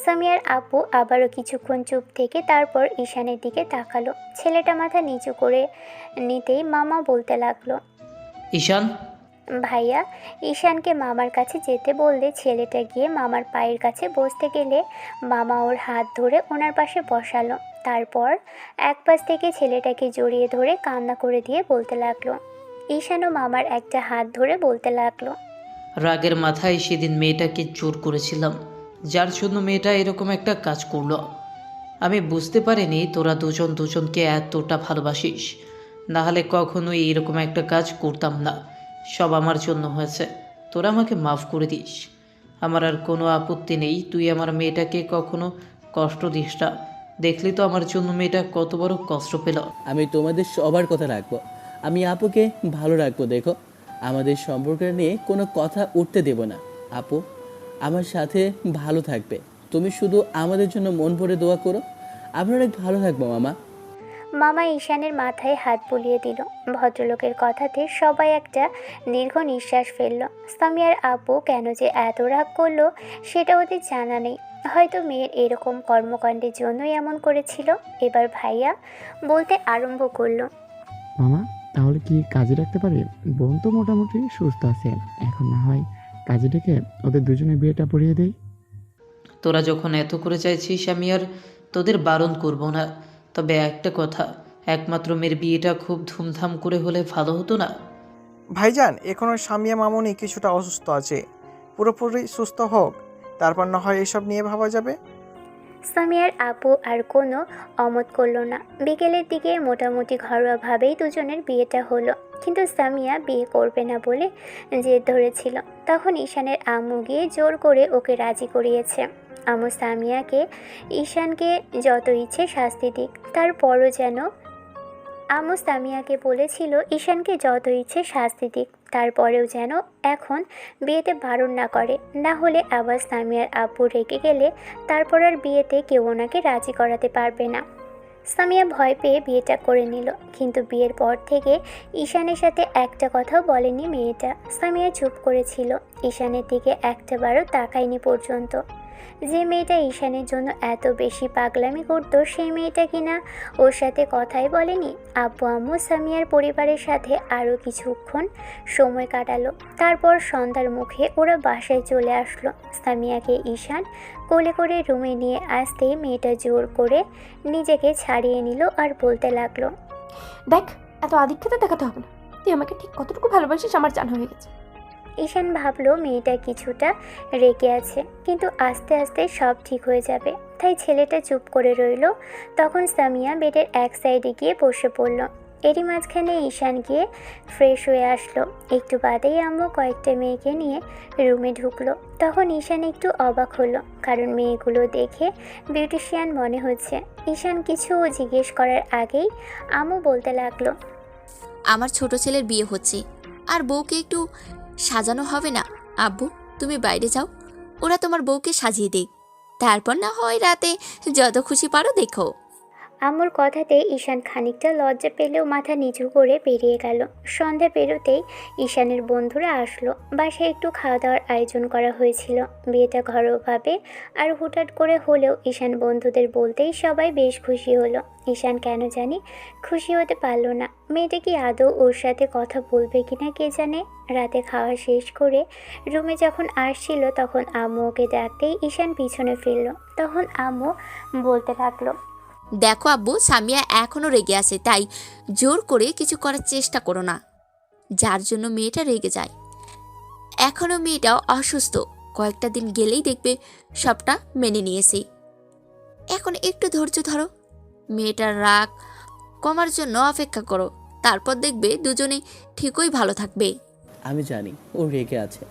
সামিয়ার আব্বু আবারও কিছুক্ষণ চুপ থেকে তারপর ঈশানের দিকে তাকালো। ছেলেটা মাথা নিচু করে নিতেই মামা বলতে লাগলো, ঈশান, ভাইয়া। ঈশানকে মামার কাছে যেতে বললে ছেলেটা গিয়ে মামার পায়ের কাছে বসতে গেলে মামা ওর হাত ধরে ওনার পাশে বসালো। তারপর এক পাশ থেকে ছেলেটাকে জড়িয়ে ধরে কান্না করে দিয়ে বলতে লাগলো। ঈশানও মামার একটা হাত ধরে বলতে লাগলো, রাগের মাথায় সেদিন মেয়েটাকে জোর করেছিলাম, যার জন্য মেয়েটা এরকম একটা কাজ করলো। আমি বুঝতে পারিনি তোরা দুজন দুজনকে এতটা ভালোবাসিস, না হলে কখনোই এরকম একটা কাজ করতাম না। সব আমার জন্য হয়েছে, তোরা আমাকে মাফ করে দিস। আমার আর কোনো আপত্তি নেই, তুই আমার মেয়েটাকে কখনো কষ্ট দিস না। দেখলি তো আমার জন্য মেয়েটা কত বড় কষ্ট পেল। আমি তোমাদের সবার কথা রাখবো, আমি আপুকে ভালো রাখবো। দেখো, আমাদের সম্পর্ক নিয়ে কোনো কথা উঠতে দেব না। আপু আমার সাথে ভালো থাকবে, তুমি শুধু আমাদের জন্য মন ভরে দোয়া করো। আমরা অনেক ভালো থাকবো মামা। মামা ঈশানের মাথায় হাত বুলিয়ে দিল। ভদ্রলোকের কথাতে সবাই একটা দীর্ঘ নিঃশ্বাস ফেলল। সামিয়ার আব্বু কেন যে এত রাগ করলো সেটা ওদের জানা নেই। হয়তো মেয়ের এরকম কর্মকাণ্ডের জন্যই এমন করেছিল। এবার ভাইয়া বলতে আরম্ভ করলো, মামা তাহলে কি কাজে রাখতে পারি? বোন তো মোটামুটি সুস্থ আছে, এখন না হয় কাজে ডেকে ওদের দুজনে বিয়েটা পড়িয়ে দেই। তোরা যখন এত করে চাইছিস আমি আর তোদের বারণ করব না। তবে একটা কথা, একমাত্র মেয়ের বিয়েটা খুব ধুমধাম করে হলে ভালো হতো না? ভাইজান, এখনও সামিয়া মামুনি কিছুটা অসুস্থ আছে। পুরোপুরি সুস্থ হোক, তারপর না হয় এসব নিয়ে ভাবা যাবে। সামিয়ার আব্বু আর কোনো অমত করলো না। বিকেলের দিকে মোটামুটি ঘরোয়াভাবেই দুজনের বিয়েটা হলো, কিন্তু সামিয়া বিয়ে করবে না বলে জেদ ধরেছিল। তখন ঈশানের আম্মু গিয়ে জোর করে ওকে রাজি করিয়েছে। আম্মু সামিয়াকে ঈশানকে যত ইচ্ছে শাস্তি দিক, তারপরও যেন আম্মু সামিয়াকে বলেছিল ঈশানকে যত ইচ্ছে শাস্তি দিক, তারপরেও যেন এখন বিয়েতে বারণ না করে, না হলে আবার সামিয়ার আব্বু রেগে গেলে তারপর আর বিয়েতে কেউ ওনাকে রাজি করাতে পারবে না। সামিয়া ভয় পেয়ে বিয়েটা করে নিল, কিন্তু বিয়ের পর থেকে ঈশানের সাথে একটা কথাও বলেনি মেয়েটা। সামিয়া চুপ করেছিল, ঈশানের দিকে একটাবারও তাকায়নি পর্যন্ত। যে মেয়েটা ঈশানের জন্য এত বেশি পাগলামি করতো সেই মেয়েটা কিনা ওর সাথে কথাই বলেনি। আব্বু আম্মু সামিয়ার পরিবারের সাথে আরও কিছুক্ষণ সময় কাটালো। তারপর সন্ধ্যার মুখে ওরা বাসায় চলে আসলো। সামিয়াকে ঈশান কোলে করে রুমে নিয়ে আসতেই মেয়েটা জোর করে নিজেকে ছাড়িয়ে নিল আর বলতে লাগলো, দেখ, এত আধিক্যতা দেখাতে হবে না। তুই আমাকে ঠিক কতটুকু ভালোবাসিস আমার জানা হয়ে গেছে। ঈশান ভাবলো মেয়েটা কিছুটা রেগে আছে, কিন্তু আস্তে আস্তে সব ঠিক হয়ে যাবে, তাই ছেলেটা চুপ করে রইল। তখন সামিয়া বেডের এক সাইডে গিয়ে বসে পড়ল। এরই মাঝখানে ঈশান গিয়ে ফ্রেশ হয়ে আসলো। একটু বাদেই আম্মু কয়েকটা মেয়েকে নিয়ে রুমে ঢুকলো। তখন ঈশান একটু অবাক হলো, কারণ মেয়েগুলো দেখে বিউটিশিয়ান মনে হচ্ছে। ঈশান কিছু জিজ্ঞেস করার আগেই আম্মু বলতে লাগলো, আমার ছোট ছেলের বিয়ে হচ্ছে, আর বউকে একটু সাজানো হবে না? আব্বু, তুমি বাইরে যাও, ওরা তোমার বউকে সাজিয়ে দেয়, তারপর না হয় রাতে যত খুশি পারো দেখো। আম্মুর কথাতে ঈশান খানিকটা লজ্জা পেলেও মাথা নিচু করে বেরিয়ে গেল। সন্ধ্যা পেরোতেই ঈশানের বন্ধুরা আসলো। বাসায় একটু খাওয়া দাওয়ার আয়োজন করা হয়েছিল। বিয়েটা ঘরোয়াভাবে আর হুটহাট করে হলেও ঈশান বন্ধুদের বলতেই সবাই বেশ খুশি হলো। ঈশান কেন জানি খুশি হতে পারলো না। মেয়েটা কি আদৌ ওর সাথে কথা বলবে কিনা কে জানে। রাতে খাওয়া শেষ করে রুমে যখন আসছিল তখন আম্মু ওকে ডাকতেই ঈশান পিছনে ফিরল। তখন আম্মু বলতে লাগলো, দেখো আব্বু, সামিয়া এখনও রেগে আছে, তাই জোর করে কিছু করার চেষ্টা করো না, যার জন্য মেয়েটা রেগে যায়। এখনও মেয়েটা অসুস্থ, কয়েকটা দিন গেলেই দেখবে সবটা মেনে নিয়েছি। এখন একটু ধৈর্য ধরো, মেয়েটার রাগ কমার জন্য অপেক্ষা করো, তারপর দেখবে দুজনেই ঠিকই ভালো থাকবে। আমি জানি ও রেগে আছে,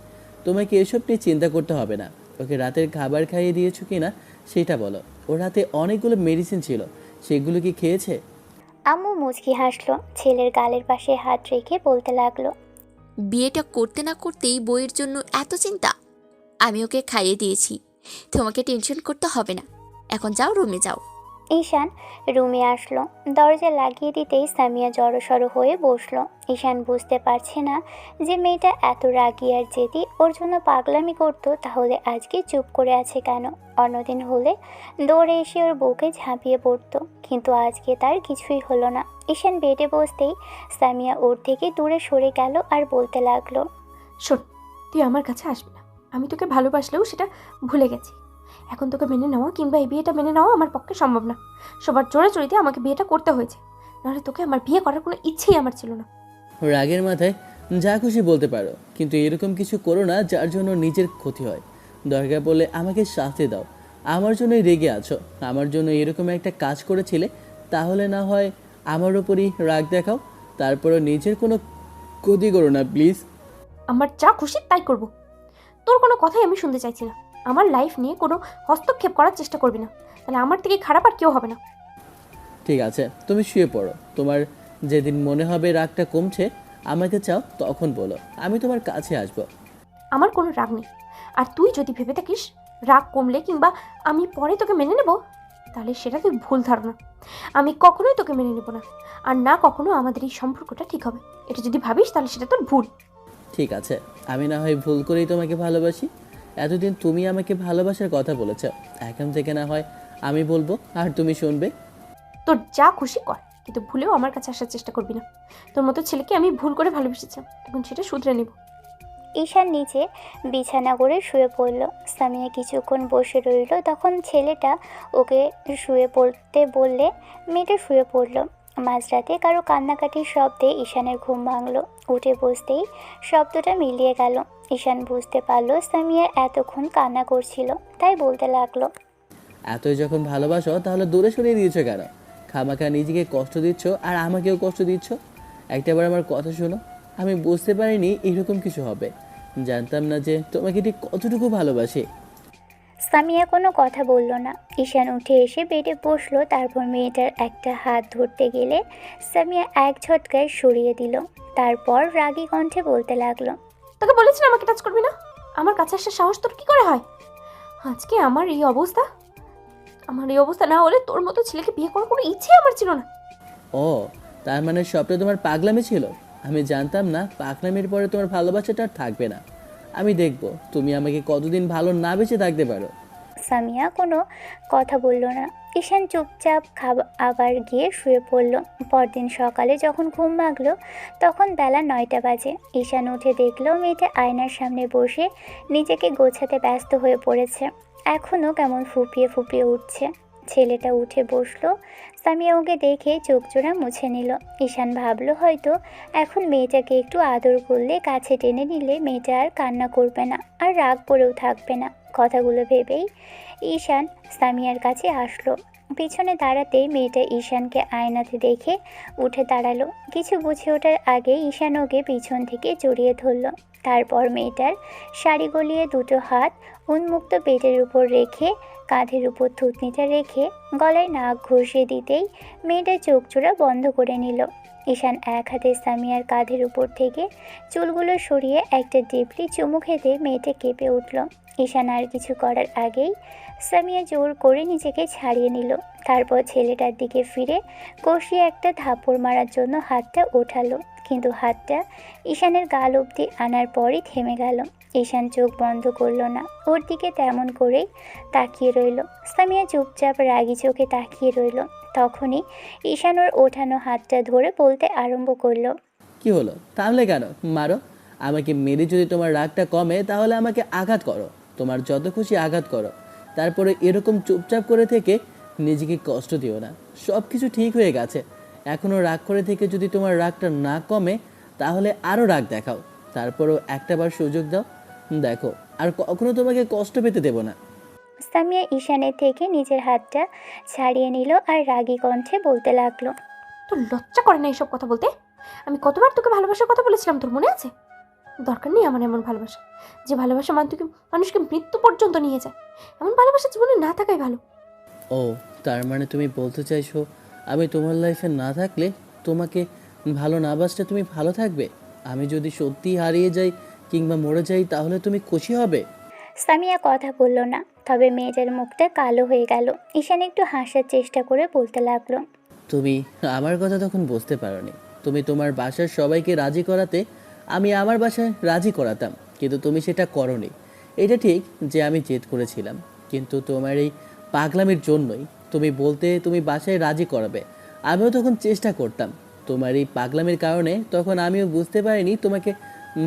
তোমাকে এসব নিয়ে চিন্তা করতে হবে না। ওকে রাতের খাবার খাইয়ে দিয়েছো কি না সেটা বলো। ওর রাতে অনেকগুলো মেডিসিন ছিল, সেগুলো কি খেয়েছে? আম্মু মুচকি হাসলো। ছেলের গালের পাশে হাত রেখে বলতে লাগলো, বিয়েটা করতে না করতেই বইয়ের জন্য এত চিন্তা। আমি ওকে খাইয়ে দিয়েছি, তোমাকে টেনশন করতে হবে না। এখন যাও, রুমে যাও। ঈশান রুমে আসলো। দরজা লাগিয়ে দিতেই সামিয়া জড়সড় হয়ে বসলো। ঈশান বুঝতে পারছে না যে মেয়েটা এত রাগী আর জেদি ওর জন্য পাগলামি করতো, তাহলে আজকে চুপ করে আছে কেন? অন্যদিন হলে দৌড়ে এসে ওর বউকে ঝাঁপিয়ে পড়তো, কিন্তু আজকে তার কিছুই হলো না। ঈশান বেডে বসতেই সামিয়া ওর থেকে দূরে সরে গেল আর বলতে লাগলো, শোন, তুই আমার কাছে আসবি না। আমি তোকে ভালোবাসলেও সেটা ভুলে গেছি। এখন তোকে মেনে নেওয়া কিংবা এই বিয়েটা মেনে নেওয়া আমার পক্ষে সম্ভব না। সবার জোরাজোরিতে আমাকে বিয়েটা করতে হয়েছে, নাহলে তোকে আমার বিয়ে করার কোনো ইচ্ছেই আমার ছিল না। রাগের মাথায় যা খুশি বলতে পারো, কিন্তু এরকম কিছু করো না যার জন্য নিজের ক্ষতি হয়। দরকার পড়লে আমাকে শাস্তি দাও। আমার জন্যই রেগে আছো, আমার জন্য এরকম একটা কাজ করেছিলে, তাহলে না হয় আমার ওপরই রাগ দেখাও, তারপরও নিজের কোনো ক্ষতি করো না প্লিজ। আমার যা খুশি তাই করব। তোর কোনো কথাই আমি শুনতে চাইছি না। আমার লাইফ নিয়ে কোনো হস্তক্ষেপ করার চেষ্টা করবি না, তাহলে আমার থেকে খারাপ আর কেউ হবে না। ঠিক আছে, তুমি শুয়ে পড়ো। তোমার যেদিন মনে হবে রাগটা কমছে, আমাকে চাও তখন বলো, আমি তোমার কাছে আসবো। আমার কোনো রাগ নেই, আর তুই যদি ভেবে থাকিস রাগ কমলে কিংবা আমি পরে তোকে মেনে নেব, তাহলে সেটা তুই ভুল ধারণা। আমি কখনোই তোকে মেনে নেব না, আর না কখনো আমাদের এই সম্পর্কটা ঠিক হবে। এটা যদি ভাবিস তাহলে সেটা তোর ভুল। ঠিক আছে, আমি না হয় ভুল করেই তোমাকে ভালোবাসি। এতদিন তুমি আমাকে ভালোবাসার কথা বলেছ, এখন থেকে না হয় আমি বলবো আর তুমি শুনবে। তোর যা খুশি কর, কিন্তু ভুলেও আমার কাছে আসার চেষ্টা করবি না। তোর মতো ছেলেকে আমি ভুল করে ভালোবেসেছিলাম, এখন সেটা শুধরে নেব। ঈশান নিচে বিছানা করে শুয়ে পড়ল। সামিয়া কিছুক্ষণ বসে রইল। তখন ছেলেটা ওকে শুয়ে পড়তে বললে মেয়েটা শুয়ে পড়ল। মাঝরাতে কারো কান্নাকাটির শব্দে ঈশানের ঘুম ভাঙল। উঠে বসতেই শব্দটা মিলিয়ে গেল। ঈশান বুঝতে পারল সামিয়া এতক্ষণ কান্না করছিল, তাই বলতে লাগলো, এতই যখন ভালোবাসো তাহলে দূরে সরিয়ে দিয়েছো কেন? খামাখা নিজেকে কষ্ট দিচ্ছ আর আমাকেও কষ্ট দিচ্ছ। একটাবার আমার কথা শোনো, আমি বুঝতে পারিনি এরকম কিছু হবে। জানতাম না যে তোমাকে ঠিক কতটুকু ভালোবাসি। সামিয়া কোনো কথা বলল না। ঈশান উঠে এসে বেডে বসলো। তারপর মেয়েটার একটা হাত ধরতে গেলে সামিয়া এক ঝটকায় সরিয়ে দিল। তারপর রাগী কণ্ঠে বলতে লাগলো, তোকে বলেছি না আমাকে টাচ করবি না। আমার কাছে আসার সাহস তোর কি করে হয়? আজকে আমার এই অবস্থা না হলে তোর মতো ছেলেকে বিয়ে করার কোনো ইচ্ছে আমার ছিল না। ও, তার মানে সবটা তোমার পাগলামি ছিল। আমি জানতাম না পাগলামির পরে তোমার ভালোবাসাটা আর থাকবে না। আমি দেখব তুমি আমাকে কতদিন ভালো না বেঁচে থাকতে পারো। সামিয়া কোনো কথা বলল না। ঈশান চুপচাপ আবার গিয়ে শুয়ে পড়ল। পরদিন সকালে যখন ঘুম ভাঙল তখন বেলা 9টা বাজে। ঈশান উঠে দেখলো মেয়েটা আয়নার সামনে বসে নিজেকে গোছাতে ব্যস্ত হয়ে পড়েছে। এখনও কেমন ফুপিয়ে ফুপিয়ে উঠছে। ছেলেটা উঠে বসলো। সামিয়া ওকে দেখে চোখ জোড়া মুছে নিল। ঈশান ভাবলো হয়তো এখন মেয়েটাকে একটু আদর করলে, কাছে টেনে নিলে মেয়েটা আর কান্না করবে না, আর রাগ করেও থাকবে না। কথাগুলো ভেবেই ঈশান সামিয়ার কাছে আসলো। পিছনে দাঁড়াতেই মেয়েটা ঈশানকে আয়নাতে দেখে উঠে দাঁড়ালো। কিছু বুঝে ওঠার আগে ঈশান ওকে পিছন থেকে জড়িয়ে ধরলো। তারপর মেয়েটার শাড়ি গলিয়ে দুটো হাত উন্মুক্ত পেটের উপর রেখে কাঁধের উপর থুতনিটা রেখে গলায় নাক ঘষিয়ে দিতেই মেয়েটা চোখ জোড়া বন্ধ করে নিল। ঈশান এক হাতে সামিয়ার কাঁধের উপর থেকে চুলগুলো সরিয়ে একটা ডিপলি চুমু খেতে মেয়েটা কেঁপে উঠল। ঈশান আর কিছু করার আগেই সামিয়া জোর করে নিজেকে ছাড়িয়ে নিল। তারপর ছেলেটার দিকে ফিরে কষিয়ে একটা থাপ্পড় মারার জন্য হাতটা ওঠালো, কিন্তু হাতটা ঈশানের গাল অবধি আনার পরই থেমে গেল। ঈশান চোখ বন্ধ করলো না, ওর দিকে তেমন করেই তাকিয়ে রইল। সামিয়া চুপচাপ রাগি চোখে তাকিয়ে রইল। তখনই ঈশান ওর ওঠানো হাতটা ধরে বলতে আরম্ভ করলো, কি হলো? থামলে কেন? মারো। আমাকে মেরে যদি তোমার রাগটা কমে তাহলে আমাকে আঘাত করো, তোমার যত খুশি আঘাত করো। তারপরে এরকম চুপচাপ করে থেকে নিজেকে কষ্ট দিও না। সব কিছু ঠিক হয়ে গেছে। এখনও রাগ করে থেকে যদি তোমার রাগটা না কমে তাহলে আরও রাগ দেখাও। তারপরও একটাবার সুযোগ দাও, দেখো আর কখনো তোমাকে কষ্ট পেতে দেব না। সামিয়া ঈশানের থেকে নিজের হাতটা ছাড়িয়ে নিল আর রাগী কণ্ঠে বলতে লাগলো, তোর লজ্জা করে না এসব কথা বলতে? আমি কতবার তোকে ভালোবাসার কথা বলেছিলাম, তোর মনে আছে? দরকার নেই আমার এমন ভালোবাসা, যে ভালোবাসা মানুষকে মৃত্যু পর্যন্ত নিয়ে যায়। এমন ভালোবাসা জীবনে না থাকাই ভালো। ও, তার মানে তুমি বলতে চাইছো আমি তোমার লাইফে না থাকলে, তোমাকে ভালো না বাসলে তুমি ভালো থাকবে? আমি যদি সত্যিই হারিয়ে যাই কিংবা মরে যাই তাহলে তুমি খুশি হবে? সামিয়া কথা বলল না, তবে মেয়েটার মুখটা কালো হয়ে গেল। ঈশান একটু হাসার চেষ্টা করে বলতে লাগলো, তুমি আমার কথা তখন বুঝতে পারোনি। তুমি তোমার বাসার সবাইকে রাজি করাতে আমি আমার বাসায় রাজি করাতাম, কিন্তু তুমি সেটা করোনি। এটা ঠিক যে আমি জেদ করেছিলাম, কিন্তু তোমার এই পাগলামির জন্যই তুমি বলতে তুমি বাসায় রাজি করাবে, আমিও তখন চেষ্টা করতাম। তোমার এই পাগলামির কারণে তখন আমিও বুঝতে পারিনি তোমাকে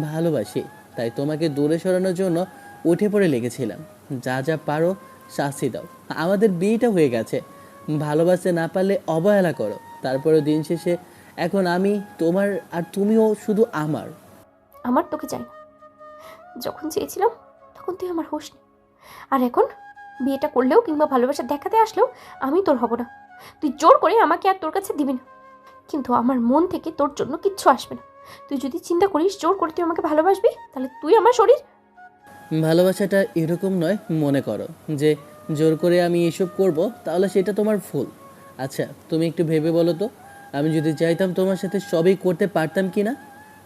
ভালোবাসি, তাই তোমাকে দূরে সরানোর জন্য উঠে পড়ে লেগেছিলাম। যা যা পারো শাস্তি দাও। আমাদের বিয়েটা হয়ে গেছে, ভালোবাসতে না পারলে অবহেলা করো। তারপরে দিন শেষে এখন আমি তোমার আর তুমিও শুধু আমার। আমার তোকে চাই না। যখন চেয়েছিলাম তখন তুই আমার হোস নি, আর এখন বিয়েটা করলেও কিংবা ভালোবাসা দেখাতে আসলেও আমি তোর হব না। তুই জোর করে আমাকে আর তোর কাছে দিবি না, কিন্তু আমার মন থেকে তোর জন্য কিচ্ছু আসবে না। তুই যদি চিন্তা করিস জোর করে তুই আমাকে ভালোবাসবি, তাহলে তুই আমার শরীর। ভালোবাসাটা এরকম নয় মনে করো যে জোর করে আমি এসব করব, তাহলে সেটা তোমার ভুল। আচ্ছা তুমি একটু ভেবে বলো তো, আমি যদি চাইতাম তোমার সাথে সবই করতে পারতাম কি না?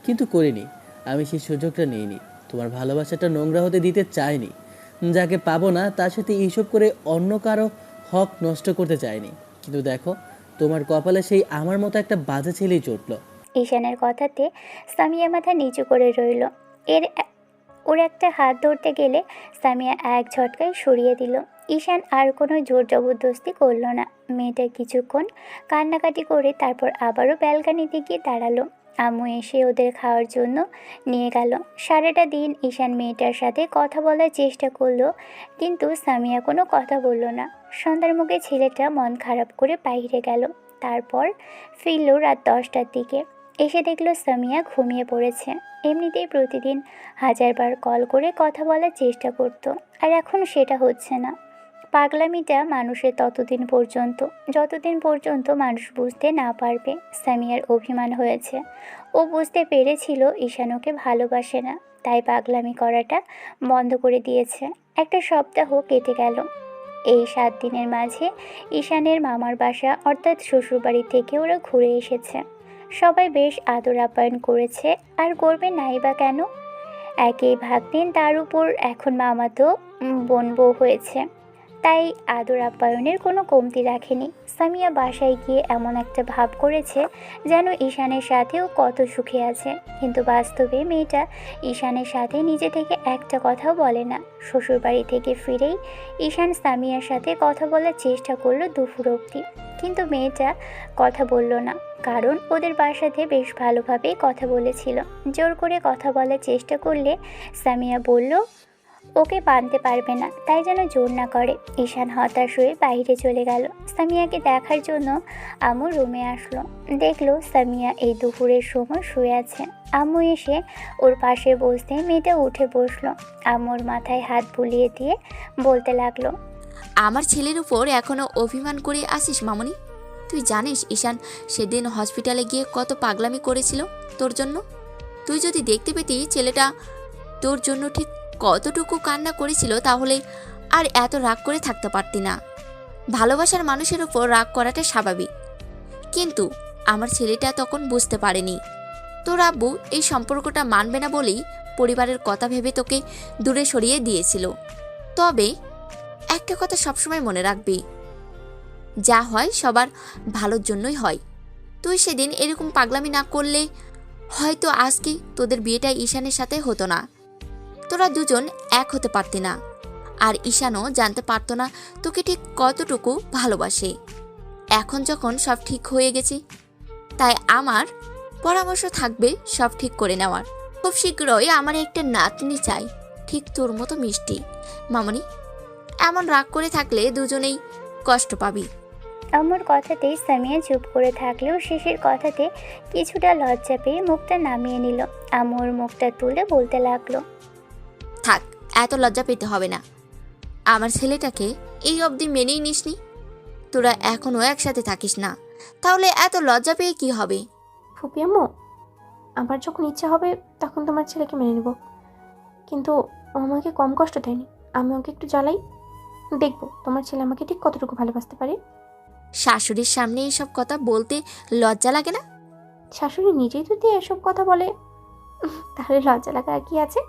কিন্তু করিনি, আমি সেই সুযোগটা নিইনি। তোমার ভালোবাসাটা নোংরা হতে দিতে চাইনি। যাকে পাবো না তার সাথে এইসব করে অন্য কারো হক নষ্ট করতে চাইনি। কিন্তু দেখো তোমার কপালে সেই আমার মতো একটা বাজে ছেলেই জুটলো। ঈশানের কথাতে সামিয়া মাথা নিচু করে রইল। ওর একটা হাত ধরতে গেলে সামিয়া এক ঝটকায় সরিয়ে দিল। ঈশান আর কোনো জোর জবরদস্তি করলো না। মেয়েটা কিছুক্ষণ কান্নাকাটি করে তারপর আবারও ব্যালকানিতে গিয়ে দাঁড়ালো। আম্মু এসে ওদের খাওয়ার জন্য নিয়ে গেল। সারাটা দিন ঈশান মেয়েটার সাথে কথা বলার চেষ্টা করলো, কিন্তু সামিয়া কোনো কথা বলল না। সন্ধ্যার মুখে ছেলেটা মন খারাপ করে বাইরে গেল। তারপর ফিরল রাত 10টার দিকে। এসে দেখলো সামিয়া ঘুমিয়ে পড়েছে। এমনিতেই প্রতিদিন 1000বার কল করে কথা বলার চেষ্টা করতো, আর এখন সেটা হচ্ছে না। পাগলামিটা মানুষের যতদিন পর্যন্ত মানুষ বুঝতে না পারবে। সামিয়ার অভিমান হয়েছে। ও বুঝতে পেরেছিল ঈশান ওকে ভালোবাসে না, তাই পাগলামি করাটা বন্ধ করে দিয়েছে। একটা সপ্তাহ কেটে গেল। এই 7 দিনের মাঝে ঈশানের মামার বাসা অর্থাৎ শ্বশুরবাড়ি থেকে ওরা ঘুরে এসেছে। সবাই বেশ আদর আপ্যায়ন করেছে, আর করবে নাই বা কেন? একেই ভাগ্নেন, তার উপর এখন মামাতো বোন বউ হয়েছে, তাই আদর আপ্যায়নের কোনো কমতি রাখেনি। সামিয়া বাসায় গিয়ে এমন একটা ভাব করেছে যেন ঈশানের সাথেও কত সুখে আছে, কিন্তু বাস্তবে মেয়েটা ঈশানের সাথে নিজে থেকে একটা কথাও বলে না। শ্বশুরবাড়ি থেকে ফিরেই ঈশান সামিয়ার সাথে কথা বলার চেষ্টা করলো দুপুর অবধি, কিন্তু মেয়েটা কথা বলল না, কারণ ওদের বাসাতে বেশ ভালোভাবেই কথা বলেছিল। জোর করে কথা বলার চেষ্টা করলে সামিয়া বলল ওকে বানতে পারবে না, তাই যেন জোর না করে। ঈশান হতাশ হয়ে বাইরে চলে গেল। সামিয়াকে দেখার জন্য আম্মু রুমে আসলো। দেখলো সামিয়া এই দুপুরের সময় শুয়ে আছে। আম্মু এসে ওর পাশে বসতে মেয়েটা উঠে বসলো। আম্মুর মাথায় হাত বুলিয়ে দিয়ে বলতে লাগলো, আমার ছেলের উপর এখনো অভিমান করে আসিস মামনি? তুই জানিস ঈশান সেদিন হসপিটালে গিয়ে কত পাগলামি করেছিল তোর জন্য? তুই যদি দেখতে পেতি ছেলেটা তোর জন্য ঠিক কতটুকু কান্না করেছিল, তাহলে আর এত রাগ করে থাকতে পারতি না। ভালোবাসার মানুষের উপর রাগ করাটা স্বাভাবিক, কিন্তু আমার ছেলেটা তখন বুঝতে পারেনি তোর আব্বু এই সম্পর্কটা মানবে না বলেই পরিবারের কথা ভেবে তোকে দূরে সরিয়ে দিয়েছিল। তবে একটা কথা সবসময় মনে রাখবি, যা হয় সবার ভালোর জন্যই হয়। তুই সেদিন এরকম পাগলামি না করলে হয়তো আজকে তোদের বিয়েটা ঈশানের সাথে হতো না। তোরা দুজন এক হতে পারতি না, আর ঈশানও জানতে পারতো না তোকে ঠিক কতটুকু ভালোবাসে। এখন যখন সব ঠিক হয়ে গেছে, তাই আমার পরামর্শ থাকবে সব ঠিক করে নেওয়ার। খুব শীঘ্রই আমার একটা নাতনি চাই, ঠিক তোর মতো মিষ্টি। মামনি, এমন রাগ করে থাকলে দুজনেই কষ্ট পাবি। আম্মুর কথাতেই সামিয়া চুপ করে থাকলেও শেষের কথাতে কিছুটা লজ্জা পেয়ে মুখটা নামিয়ে নিল। আম্মুর মুখটা তুলে বলতে লাগলো, থাক, এত লজ্জা পেতে হবে না। আমার ছেলেটাকে এই অবধি মেনেই নিসনি, তোরা এখনও একসাথে থাকিস না, তাহলে এত লজ্জা পেয়ে কি হবে? ফুপি আম্মু, আমার যখন ইচ্ছা হবে তখন তোমার ছেলেকে মেনে নেব, কিন্তু ও আমাকে কম কষ্ট দেয়নি। আমি ওকে একটু জ্বালাই, দেখবো তোমার ছেলে আমাকে ঠিক কতটুকু ভালোবাসতে পারে। শাশুড়ির সামনে এইসব কথা বলতে লজ্জা লাগে না? শাশুড়ি নিজেই যদি এসব কথা বলে, তাহলে লজ্জা লাগা আর কি আছে?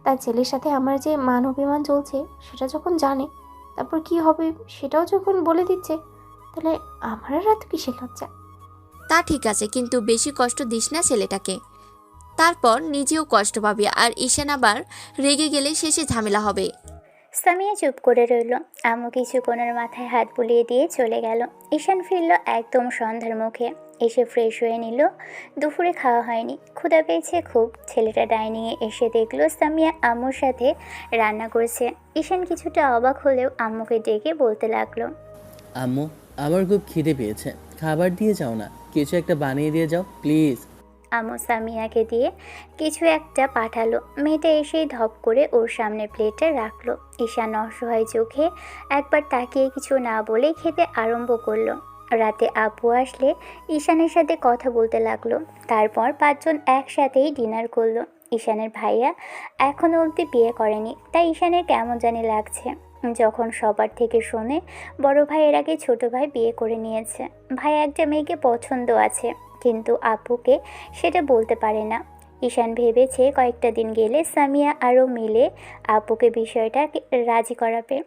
তার ছেলের সাথে আমার যে মান অভিমান চলছে সেটা যখন জানে, তারপর কি হবে সেটাও যখন বলে দিচ্ছে, তাহলে আমার আর এত কিসের লজ্জা? তা ঠিক আছে, কিন্তু বেশি কষ্ট দিস না ছেলেটাকে, তারপর নিজেও কষ্ট পাবি, আর ঈশান আবার রেগে গেলে শেষে ঝামেলা হবে। সামিয়া চুপ করে রইল। আম্মু কিছুক্ষণের মাথায় হাত বুলিয়ে দিয়ে চলে গেল। ঈশান ফিরল একদম সন্ধ্যার মুখে। এসে ফ্রেশ হয়ে নিল। দুপুরে খাওয়া হয়নি, ক্ষুধা পেয়েছে খুব। ছেলেটা ডাইনিংয়ে এসে দেখলো সামিয়া আম্মুর সাথে রান্না করছে। ঈশান কিছুটা অবাক হলেও আম্মুকে ডেকে বলতে লাগলো, আম্মু, আমার খুব খিদে পেয়েছে, খাবার দিয়ে যাও না, কিছু একটা বানিয়ে দিয়ে যাও প্লিজ। আম্মু সামিয়াকে দিয়ে কিছু একটা পাঠালো। মেয়েটা এসেই ধপ করে ওর সামনে প্লেটে রাখলো। ঈশান অসহায় চোখে একবার তাকিয়ে কিছু না বলে খেতে আরম্ভ করলো। রাতে আব্বু আসলে ঈশানের সাথে কথা বলতে লাগলো। তারপর 5 জন একসাথেই ডিনার করলো। ঈশানের ভাইয়া এখনও অবধি বিয়ে করেনি, তাই ঈশানের কেমন জানি লাগছে যখন সবার থেকে শোনে বড় ভাইয়ের আগে ছোট ভাই বিয়ে করে নিয়েছে। ভাই একটা মেয়েকে পছন্দ আছে, কিন্তু আব্বুকে সেটা বলতে পারে না। ঈশান ভেবেছে কয়েকটা দিন গেলে সামিয়া আরও মিলে আব্বুকে বিষয়টা রাজি করাবে।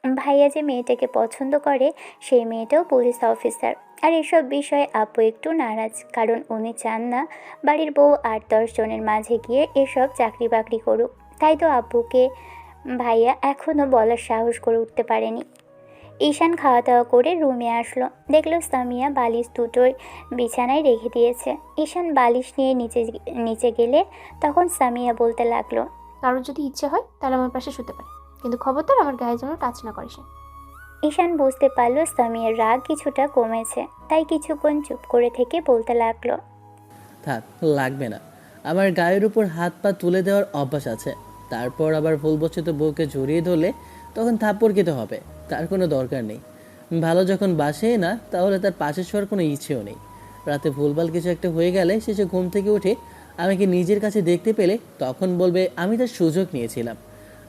ভাইয়া যে মেয়েটাকে পছন্দ করে সেই মেয়েটাও পুলিশ অফিসার। আর এসব বিষয়ে আব্বু একটু নারাজ, কারণ উনি চান না বাড়ির বউ 8-10 জনের মাঝে গিয়ে এসব চাকরি বাকরি করুক। তাই তো আব্বুকে ভাইয়া এখনও বলার সাহস করে উঠতে পারেনি। ঈশান খাওয়া দাওয়া করে রুমে আসলো। দেখলো সামিয়া বালিশ দুটোই বিছানায় রেখে দিয়েছে। ঈশান বালিশ নিয়ে নিচে গেলে তখন সামিয়া বলতে লাগলো, কারোর যদি ইচ্ছে হয় তাহলে আমার পাশে শুতে পারে, কিন্তু খবরদার আমার গায়ে যেন টাচ না করিস। ঈশান বুঝতে পারলো সামিয়ার রাগ কিছুটা কমেছে, তাই কিছুক্ষণ চুপ করে থেকে বলতে লাগলো, থাক, লাগবে না। আমার গায়ের উপর হাত পা তুলে দেওয়ার অভ্যাস আছে, তারপর আবার ভুলবশত বউকে জড়িয়ে ধরলে তখন থাপ্পড় খেতে হবে, তার কোনো দরকার নেই। ভালো যখন বাসে না, তাহলে তার পাশে শোয়ার কোনো ইচ্ছেও নেই। রাতে ভুলভাল কিছু একটা হয়ে গেলে শেষে ঘুম থেকে উঠে আমাকে নিজের কাছে দেখতে পেলে তখন বলবে আমি তার সুযোগ নিয়েছিলাম।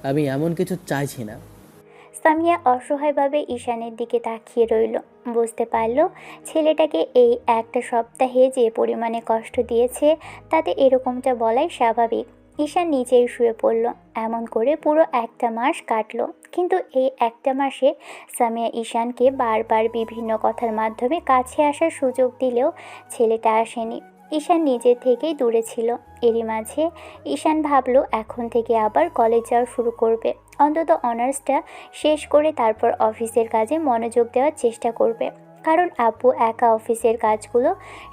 আমি এমন কিছু চাইছি না। সামিয়া অসহায়ভাবে ঈশানের দিকে তাকিয়ে রইল। বুঝতে পারলো ছেলেটাকে এই একটা সপ্তাহে যে পরিমাণে কষ্ট দিয়েছে তাতে এরকমটা বলাই স্বাভাবিক। ঈশান নিজেই শুয়ে পড়ল। এমন করে পুরো 1 মাস কাটলো, কিন্তু এই 1 মাসে সামিয়া ঈশানকে বারবার বিভিন্ন কথার মাধ্যমে কাছে আসার সুযোগ দিলেও ছেলেটা আসেনি। ঈশান নিজের থেকেই দূরে ছিল। এরই মাঝে ঈশান ভাবলো এখন থেকে আবার কলেজ যাওয়া শুরু করবে, অন্তত অনার্সটা শেষ করে তারপর অফিসের কাজে মনোযোগ দেওয়ার চেষ্টা করবে। কারণ আপু একা অফিসের কাজগুলো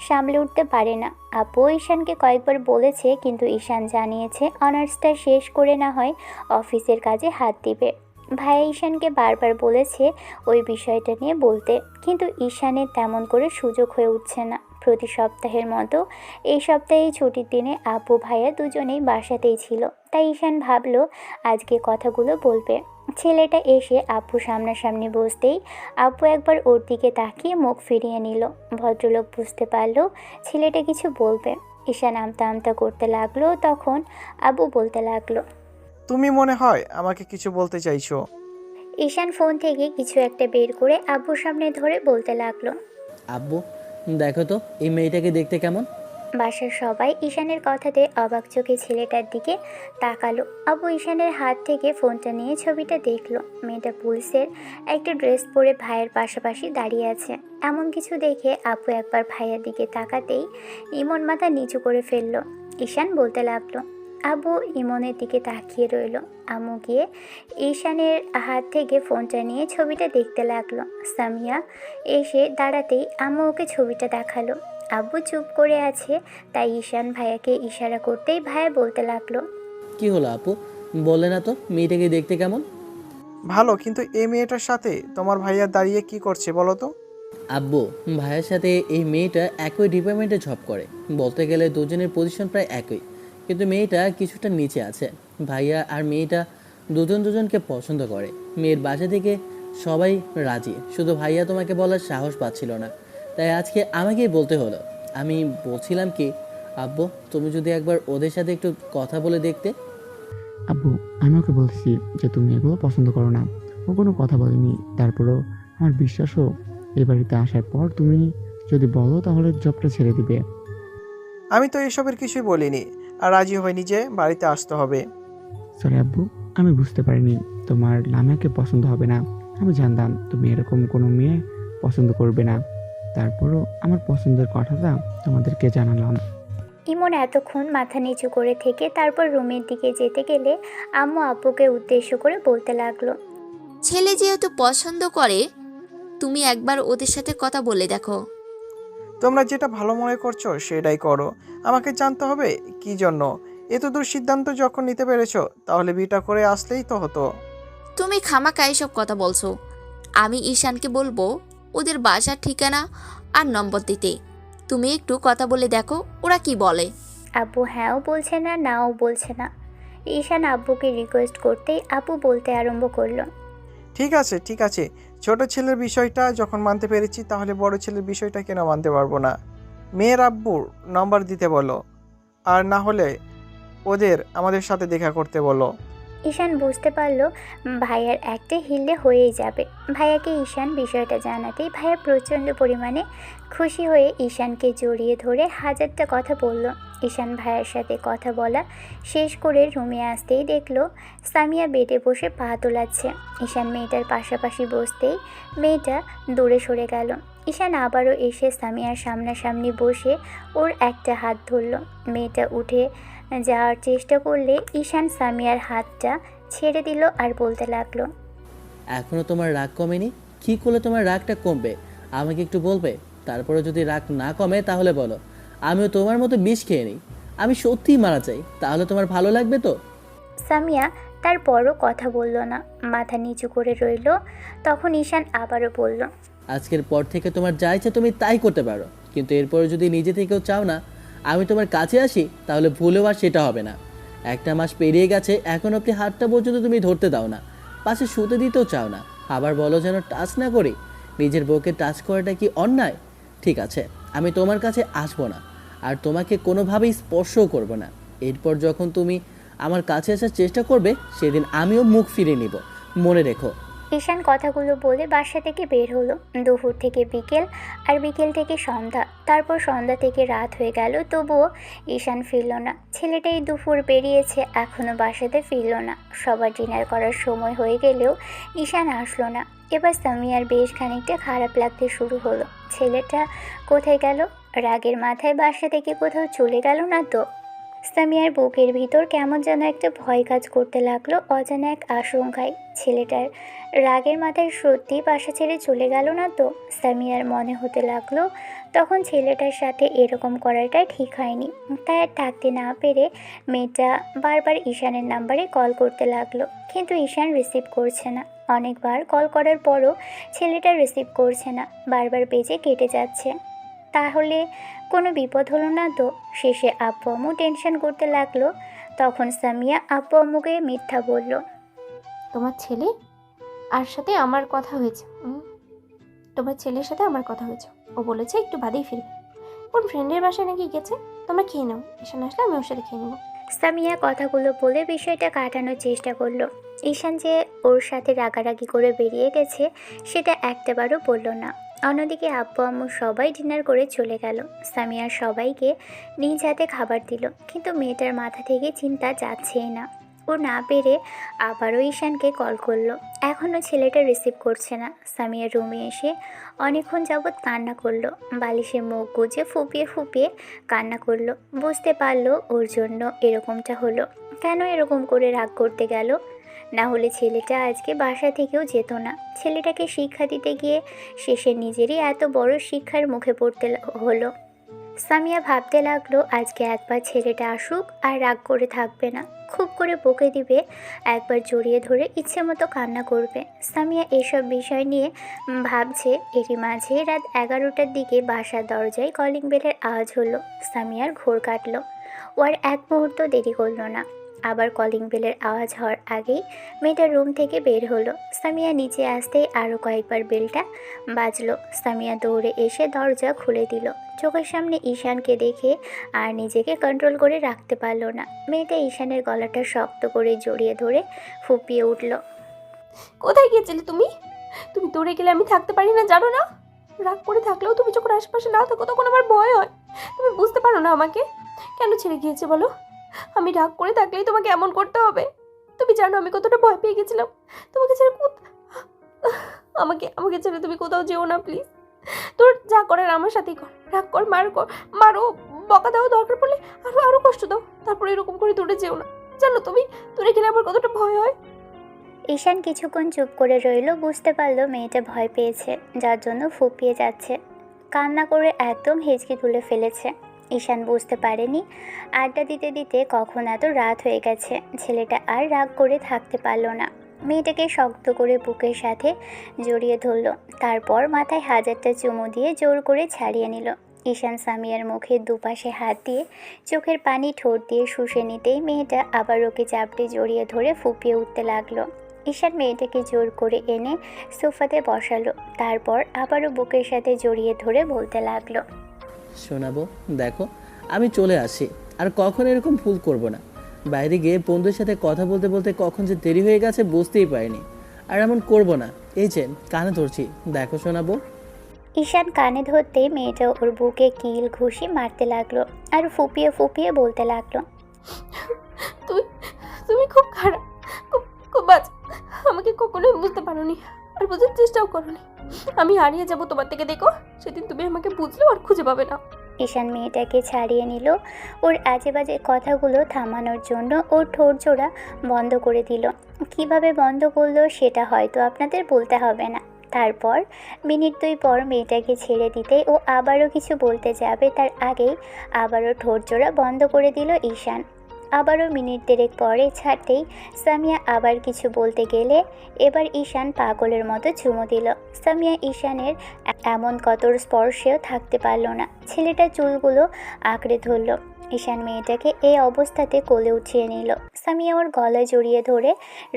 সামলে উঠতে পারে না। আপু ঈশানকে কয়েকবার বলেছে, কিন্তু ঈশান জানিয়েছে অনার্সটা শেষ করে না হয় অফিসের কাজে হাত দিবে। ভাইয়া ঈশানকে বারবার বলেছে ওই বিষয়টা নিয়ে বলতে, কিন্তু ঈশানের তেমন করে সুযোগ হয়ে উঠছে না। প্রতি সপ্তাহের মতো এই সপ্তাহে ছুটির দিনে আপু ভাইয়া দুজনেই বাসাতেই ছিল, তাই ঈশান ভাবলো আজকে কথাগুলো বলবে। ছেলেটা এসে আপু সামনাসামনি বসতেই আপু একবার ওর দিকে তাকিয়ে মুখ ফিরিয়ে নিল। ভদ্রলোক বুঝতে পারলো ছেলেটা কিছু বলবে। ঈশান আমতা আমতা করতে লাগলো, তখন আবু বলতে লাগলো, তুমি মনে হয় আমাকে কিছু বলতে চাইছো। ঈশান ফোন থেকে কিছু একটা বের করে আব্বুর সামনে ধরে বলতে লাগলো। আব্বু, দেখো তো এই মেয়েটাকে দেখতে কেমন? বাসার সবাই ঈশানের কথাতে অবাক চোখে ছেলেটার দিকে তাকালো। আবু ঈশানের হাত থেকে ফোনটা নিয়ে ছবিটা দেখলো। মেয়েটা পুলিশের একটা ড্রেস পরে ভাইয়ের পাশাপাশি দাঁড়িয়ে আছে। এমন কিছু দেখে আপু একবার ভাইয়ের দিকে তাকাতেই ইমন মাথা নিচু করে ফেললো। ঈশান বলতে লাগলো। আবু ইমনের দিকে তাকিয়ে রইল। আম্মু গিয়ে ঈশানের হাত থেকে ফোনটা নিয়ে ছবিটা দেখতে লাগলো। সামিয়া এসে দাঁড়াতেই আম্মু ওকে ছবিটা দেখালো। আব্বু চুপ করে আছে, তাই ঈশান ভাইয়াকে ইশারা করতেই ভাইয়া বলতে লাগলো। কি হলো আপু, বলে না তো মেয়েটাকে দেখতে কেমন? ভালো, কিন্তু এই মেয়েটার সাথে তোমার ভাইয়া দাঁড়িয়ে কি করছে বলো তো? আব্বু, ভাইয়ের সাথে এই মেয়েটা একই ডিপার্টমেন্টে জব করে। বলতে গেলে দুজনের পজিশন প্রায় একই, কিন্তু মেয়েটা কিছুটা নিচে আছে। ভাইয়া আর মেয়েটা দুজনকে পছন্দ করে। মেয়ের বাসা থেকে সবাই রাজি, শুধু ভাইয়া তোমাকে বলার সাহস পাচ্ছিল না, তাই আজকে আমাকেই বলতে হলো। আমি বলছিলাম কি আব্বু, তুমি যদি একবার ওদের সাথে একটু কথা বলে দেখতে। আব্বু, আমি ওকে বলছি যে তুমি এগুলো পছন্দ করো না। ও কোনো কথা বলেনি। তারপরেও আমার বিশ্বাসও এই বাড়িতে আসার পর তুমি যদি বলো তাহলে জবটা ছেড়ে দিবে। আমি তো এসবের কিছুই বলিনি, আর রাজি হয়নি যে বাড়িতে আসতে হবে। সরি আব্বু, আমি বুঝতে পারিনি তোমার লামিয়াকে পছন্দ হবে না। আমি জানতাম তুমি এরকম কোনো মেয়ে পছন্দ করবে না। তারপরও আমার পছন্দের কথাটা তোমাদেরকে জানালাম। ইমন এতক্ষণ মাথা নিচু করে থেকে তারপর রুমের দিকে যেতে গেলে আম্মু আব্বুকে উদ্দেশ্য করে বলতে লাগলো। ছেলে যেহেতু পছন্দ করে, তুমি একবার ওদের সাথে কথা বলে দেখো। তোমরা যেটা ভালো মনে করছো সেটাই করো, আমাকে জানতে হবে কি জন্য। এত দূর সিদ্ধান্ত যখন নিতে পেরেছো, তাহলে বিটা করে আসলেই তো হতো। তুমি খামাখা এসব কথা বলছো। আমি ঈশানকে বলবো ওদের বাসার ঠিকানা আর নম্বর দিতে। তুমি একটু কথা বলে দেখো ওরা কি বলে। আব্বু হ্যাঁও বলছে না, নাও বলছে না। ঈশান আব্বুকে রিকোয়েস্ট করতেই আব্বু বলতে আরম্ভ করলো। ঠিক আছে ঠিক আছে, ছোট ছেলের বিষয়টা যখন মানতে পেরেছি, তাহলে বড় ছেলের বিষয়টা কেন মানতে পারবো না? মেয়ের আব্বুর নম্বর দিতে বলো, আর না হলে ওদের আমাদের সাথে দেখা করতে বলো। ঈশান বুঝতে পারলো ভাইয়ার একটা হিললে হয়েই যাবে। ভাইয়াকে ঈশান বিষয়টা জানাতেই ভাইয়া প্রচণ্ড পরিমাণে খুশি হয়ে ঈশানকে জড়িয়ে ধরে হাজারটা কথা বলল। ঈশান ভাইয়ের সাথে কথা বলা শেষ করে রুমে আসতেই দেখলো সামিয়া বেডে বসে পা তোলাচ্ছে। ঈশান মেয়েটার পাশাপাশি বসতেই মেয়েটা দূরে সরে গেল। ঈশান আবারও এসে সামিয়ার সামনাসামনি বসে ওর একটা হাত ধরল। মেয়েটা উঠে যাওয়ার চেষ্টা করলে ঈশান সামিয়ার হাতটা ছেড়ে দিল আর বলতে লাগলো। এখনো তোমার রাগ কমেনি? কী করলে তোমার রাগটা কমবে আমাকে একটু বলবে? তারপরে যদি রাগ না কমে তাহলে বলো, আমিও তোমার মতো বিষ খেয়ে নিই। আমি সত্যিই মারা চাই, তাহলে তোমার ভালো লাগবে তো? সামিয়া তারপরও কথা বলল না, মাথা নিচু করে রইল। তখন ঈশান আবারও বলল। আজকের পর থেকে তোমার যা ইচ্ছে তুমি তাই করতে পারো, কিন্তু এরপরে যদি নিজে থেকেও চাও না আমি তোমার কাছে আসি, তাহলে ভুলেও আর সেটা হবে না। একটা মাস পেরিয়ে গেছে, এখন অব্দি হাতটা পর্যন্ত তুমি ধরতে দাও না, পাশে শুতে দিতেও চাও না। আবার বলো যেন টাচ না করি। নিজের বউকে টাচ করাটা কি অন্যায়? ঠিক আছে, আমি তোমার কাছে আসবো না, আর তোমাকে কোনোভাবেই স্পর্শও করবো না। এরপর যখন তুমি আমার কাছে আসার চেষ্টা করবে, সেদিন আমিও মুখ ফিরিয়ে নিব, মনে রেখো। ঈশান কথাগুলো বলে বাসা থেকে বের হলো। দুপুর থেকে বিকেল, আর বিকেল থেকে সন্ধ্যা, তারপর সন্ধ্যা থেকে রাত হয়ে গেল, তবুও ঈশান ফিরল না। ছেলেটা এই দুপুর বেরিয়েছে, এখনও বাসাতে ফিরল না। সবার ডিনার করার সময় হয়ে গেলেও ঈশান আসলো না। এবার সামিয়ার বেশ খানিকটা খারাপ লাগতে শুরু হলো। ছেলেটা কোথায় গেল? রাগের মাথায় বাসা থেকে কোথাও চলে গেল না তো? সামিয়ার বুকের ভিতর কেমন যেন একটা ভয় কাজ করতে লাগলো, অজানা এক আশঙ্কায়। ছেলেটার রাগের মাথায় সত্যি বাসা ছেড়ে চলে গেল না তো? সামিয়ার মনে হতে লাগলো তখন ছেলেটার সাথে এরকম করাটা ঠিক হয়নি। তাই আর থাকতে না পেরে মেয়েটা বারবার ঈশানের নাম্বারে কল করতে লাগলো, কিন্তু ঈশান রিসিভ করছে না। অনেকবার কল করার পরও ছেলেটা রিসিভ করছে না, বারবার বেজে কেটে যাচ্ছে। তাহলে কোনো বিপদ হলো না তো? শেষে আব্বু আম্মু টেনশন করতে লাগলো। তখন সামিয়া আব্বু আম্মুকে মিথ্যা বলল। তোমার ছেলে আর সাথে আমার কথা হয়েছে। তোমার ছেলের সাথে আমার কথা হয়েছে। ও বলেছে একটু বাদেই ফিরবে। কোন ফ্রেন্ডের বাসায় নাকি গেছে। তোমরা খেয়ে নাও, ঈশান আসলে আমি ওর সাথে খেয়ে নেবো। সামিয়া কথাগুলো বলে বিষয়টা কাটানোর চেষ্টা করলো। ঈশান যে ওর সাথে রাগারাগি করে বেরিয়ে গেছে সেটা একটাবারও বলল না। অন্যদিকে আব্বু আম্মু সবাই ডিনার করে চলে গেল। সামিয়া সবাইকে নিজ হাতে খাবার দিল, কিন্তু মেয়েটার মাথা থেকে চিন্তা যাচ্ছেই না। ও না পেরে আবারও ঈশানকে কল করলো, এখনও ছেলেটা রিসিভ করছে না। সামিয়া রুমে এসে অনেকক্ষণ যাবৎ কান্না করলো, বালিশে মুখ গুজে ফুপিয়ে ফুপিয়ে কান্না করলো। বুঝতে পারলো ওর জন্য এরকমটা হলো। কেন এরকম করে রাগ করতে গেল? না হলে ছেলেটা আজকে বাসা থেকেও যেত না। ছেলেটাকে শিক্ষা দিতে গিয়ে শেষে নিজেরই এত বড় শিক্ষার মুখে পড়তে হলো। সামিয়া ভাবতে লাগলো আজকে একবার ছেলেটা আসুক আর রাগ করে থাকবে না, খুব করে বকে দিবে, একবার জড়িয়ে ধরে ইচ্ছে মতো কান্না করবে। সামিয়া এসব বিষয় নিয়ে ভাবছে। এরই মাঝে রাত 11টার দিকে বাসার দরজায় কলিং বেলের আওয়াজ হলো। সামিয়ার ঘোর কাটলো। ও আর এক মুহূর্ত দেরি করলো না। আবার কলিং বেলের আওয়াজ হওয়ার আগেই মেয়েটা রুম থেকে বের হলো। সামিয়া নিচে আসতেই আরও কয়েকবার বেলটা বাজলো। সামিয়া দৌড়ে এসে দরজা খুলে দিল। চোখের সামনে ঈশানকে দেখে আর নিজেকে কন্ট্রোল করে রাখতে পারলো না। মেয়েটা ঈশানের গলাটা শক্ত করে জড়িয়ে ধরে ফুপিয়ে উঠল। কোথায় গিয়েছিলে তুমি? তুমি দৌড়ে গেলে আমি থাকতে পারি না, জানো না? রাগ করে থাকলেও তুমি যখন আশেপাশে না থাকো তখন আমার ভয় হয়। তুমি বুঝতে পারো না আমাকে? কেন ছেড়ে গিয়েছে বলো? আমি রাগ করে থাকলেই তোমাকে এমন করতে হবে? তুমি জানো আমি কতটা ভয় পেয়ে গেছিলাম। তোমাকে ছেড়ে আমাকে আমাকে ছেড়ে তুমি কোথাও যেও না প্লিজ। তোর যা করার আমার সাথেই কর। রাগ কর, মারো, বকা দাও, দরকার পড়লে আরো কষ্ট দাও, তারপরে এরকম করে দূরে যেও না। জানো তুমি দূরে গেলে আমার কতটা ভয় হয়। ঈশান কিছুক্ষণ চুপ করে রইল। বুঝতে পারলো মেয়েটা ভয় পেয়েছে, যার জন্য ফুপিয়ে যাচ্ছে, কান্না করে একদম হেঁচকি তুলে ফেলেছে। ঈশান বুঝতে পারেনি আড্ডা দিতে দিতে কখন এত রাত হয়ে গেছে। ছেলেটা আর রাগ করে থাকতে পারলো না। মেয়েটাকে শক্ত করে বুকের সাথে জড়িয়ে ধরল, তারপর মাথায় হাজারটা চুমু দিয়ে জোর করে ছাড়িয়ে নিল। ঈশান সামিয়ার মুখের দুপাশে হাত দিয়ে চোখের পানি ঠোঁট দিয়ে শুষে নিতেই মেয়েটা আবার ওকে চাপড়ে জড়িয়ে ধরে ফুপিয়ে উঠতে লাগলো। ঈশান মেয়েটাকে জোর করে এনে সোফাতে বসালো, তারপর আবারও বুকের সাথে জড়িয়ে ধরে বলতে লাগলো, শোনাবো, দেখো আমি চলে আসি, আর কখন এরকম ভুল করব না। বাইরে গিয়ে বন্ধুদের সাথে কথা বলতে বলতে কখন যে দেরি হয়ে গেছে বুঝতেই পারিনি, আর এমন করব না। এই যে কানে ধরছি, দেখো শোনাবো। ঈশান কানে ধরতেই মেয়েটা ওর বুকে কিল ঘুষি মারতে লাগলো আর ফুপিয়ে ফুপিয়ে বলতে লাগলো, তুমি খুব খারাপ, খুব বাজে। আমাকে কখনোই বুঝতে পারোনি, আর বোঝার চেষ্টাও করোনি। আমি হারিয়ে যাব তোমার থেকে, দেখো সেদিন তুমি আমাকে বুঝলেও আর খুঁজে পাবে না। ঈশান মেয়েটাকে ছাড়িয়ে নিল। ওর আজে বাজে কথাগুলো থামানোর জন্য ওর ঠোঁট জোড়া বন্ধ করে দিল। কিভাবে বন্ধ করলো সেটা হয়তো আপনাদের বলতে হবে না। তারপর মিনিট 2 পর মেয়েটাকে ছেড়ে দিতেই ও আবারও কিছু বলতে যাবে, তার আগেই আবারও ঠোঁট জোড়া বন্ধ করে দিল ঈশান। আবারও মিনিট 3 পরে ছাড়তেই সামিয়া আবার কিছু বলতে গেলে এবার ঈশান পাগলের মতো চুমু দিল। সামিয়া ঈশানের এমন কঠোর স্পর্শেও থাকতে পারল না। ছেলেটার চুলগুলো আঁকড়ে ধরল। ঈশান মেয়েটাকে এই অবস্থাতে কোলে উঠিয়ে নিল। সামিয়া ওর গলায় জড়িয়ে ধরে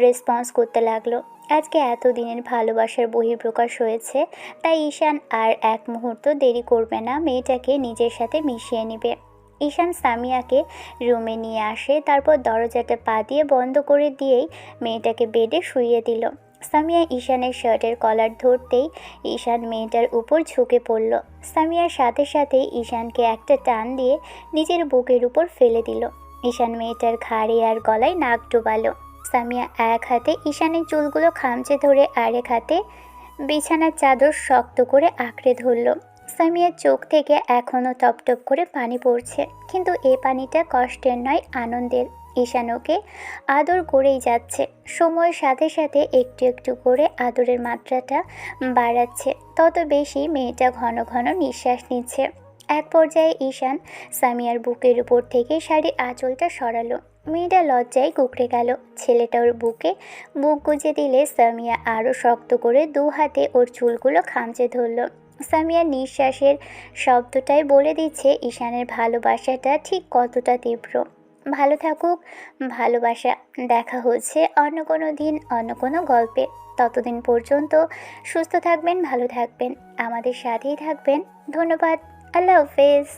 রেসপন্স করতে লাগলো। আজকে এতদিনের ভালোবাসার বহিঃপ্রকাশ হয়েছে, তাই ঈশান আর এক মুহূর্ত দেরি করবে না, মেয়েটাকে নিজের সাথে মিশিয়ে নেবে। ঈশান সামিয়াকে রুমে নিয়ে আসে, তারপর দরজাটা পা দিয়ে বন্ধ করে দিয়েই মেয়েটাকে বেডে শুইয়ে দিল। সামিয়া ঈশানের শার্টের কলার ধরতেই ঈশান মেয়েটার উপর ঝুঁকে পড়ল। সামিয়ার সাথে সাথেই ঈশানকে একটা টান দিয়ে নিজের বুকের উপর ফেলে দিল। ঈশান মেয়েটার ঘাড়ে আর গলায় নাক ডোবালো। সামিয়া এক হাতে ঈশানের চুলগুলো খামচে ধরে আরেক হাতে বিছানার চাদর শক্ত করে আঁকড়ে ধরল। সামিয়ার চোখ থেকে এখনও টপটপ করে পানি পড়ছে, কিন্তু এ পানিটা কষ্টের নয়, আনন্দের। ঈশান ওকে আদর করেই যাচ্ছে, সময়ের সাথে সাথে একটু একটু করে আদরের মাত্রাটা বাড়াচ্ছে। তত বেশি মেয়েটা ঘন ঘন নিঃশ্বাস নিচ্ছে। এক পর্যায়ে ঈশান সামিয়ার বুকের উপর থেকে শাড়ির আঁচলটা সরালো। মেয়েটা লজ্জায় কুঁকড়ে গেল। ছেলেটা ওর বুকে বুক গুজে দিলে সামিয়া আরও শক্ত করে দু হাতে ওর চুলগুলো খামচে ধরল। সামিয়ার নিঃশ্বাসের শব্দটাই বলে দিচ্ছে ঈশানের ভালোবাসাটা ঠিক কতটা তীব্র। ভালো থাকুক ভালোবাসা। দেখা হচ্ছে অন্য কোনো দিন, অন্য কোনো গল্পে। ততদিন পর্যন্ত সুস্থ থাকবেন, ভালো থাকবেন, আমাদের সাথেই থাকবেন। ধন্যবাদ। আল্লাহ হাফেজ।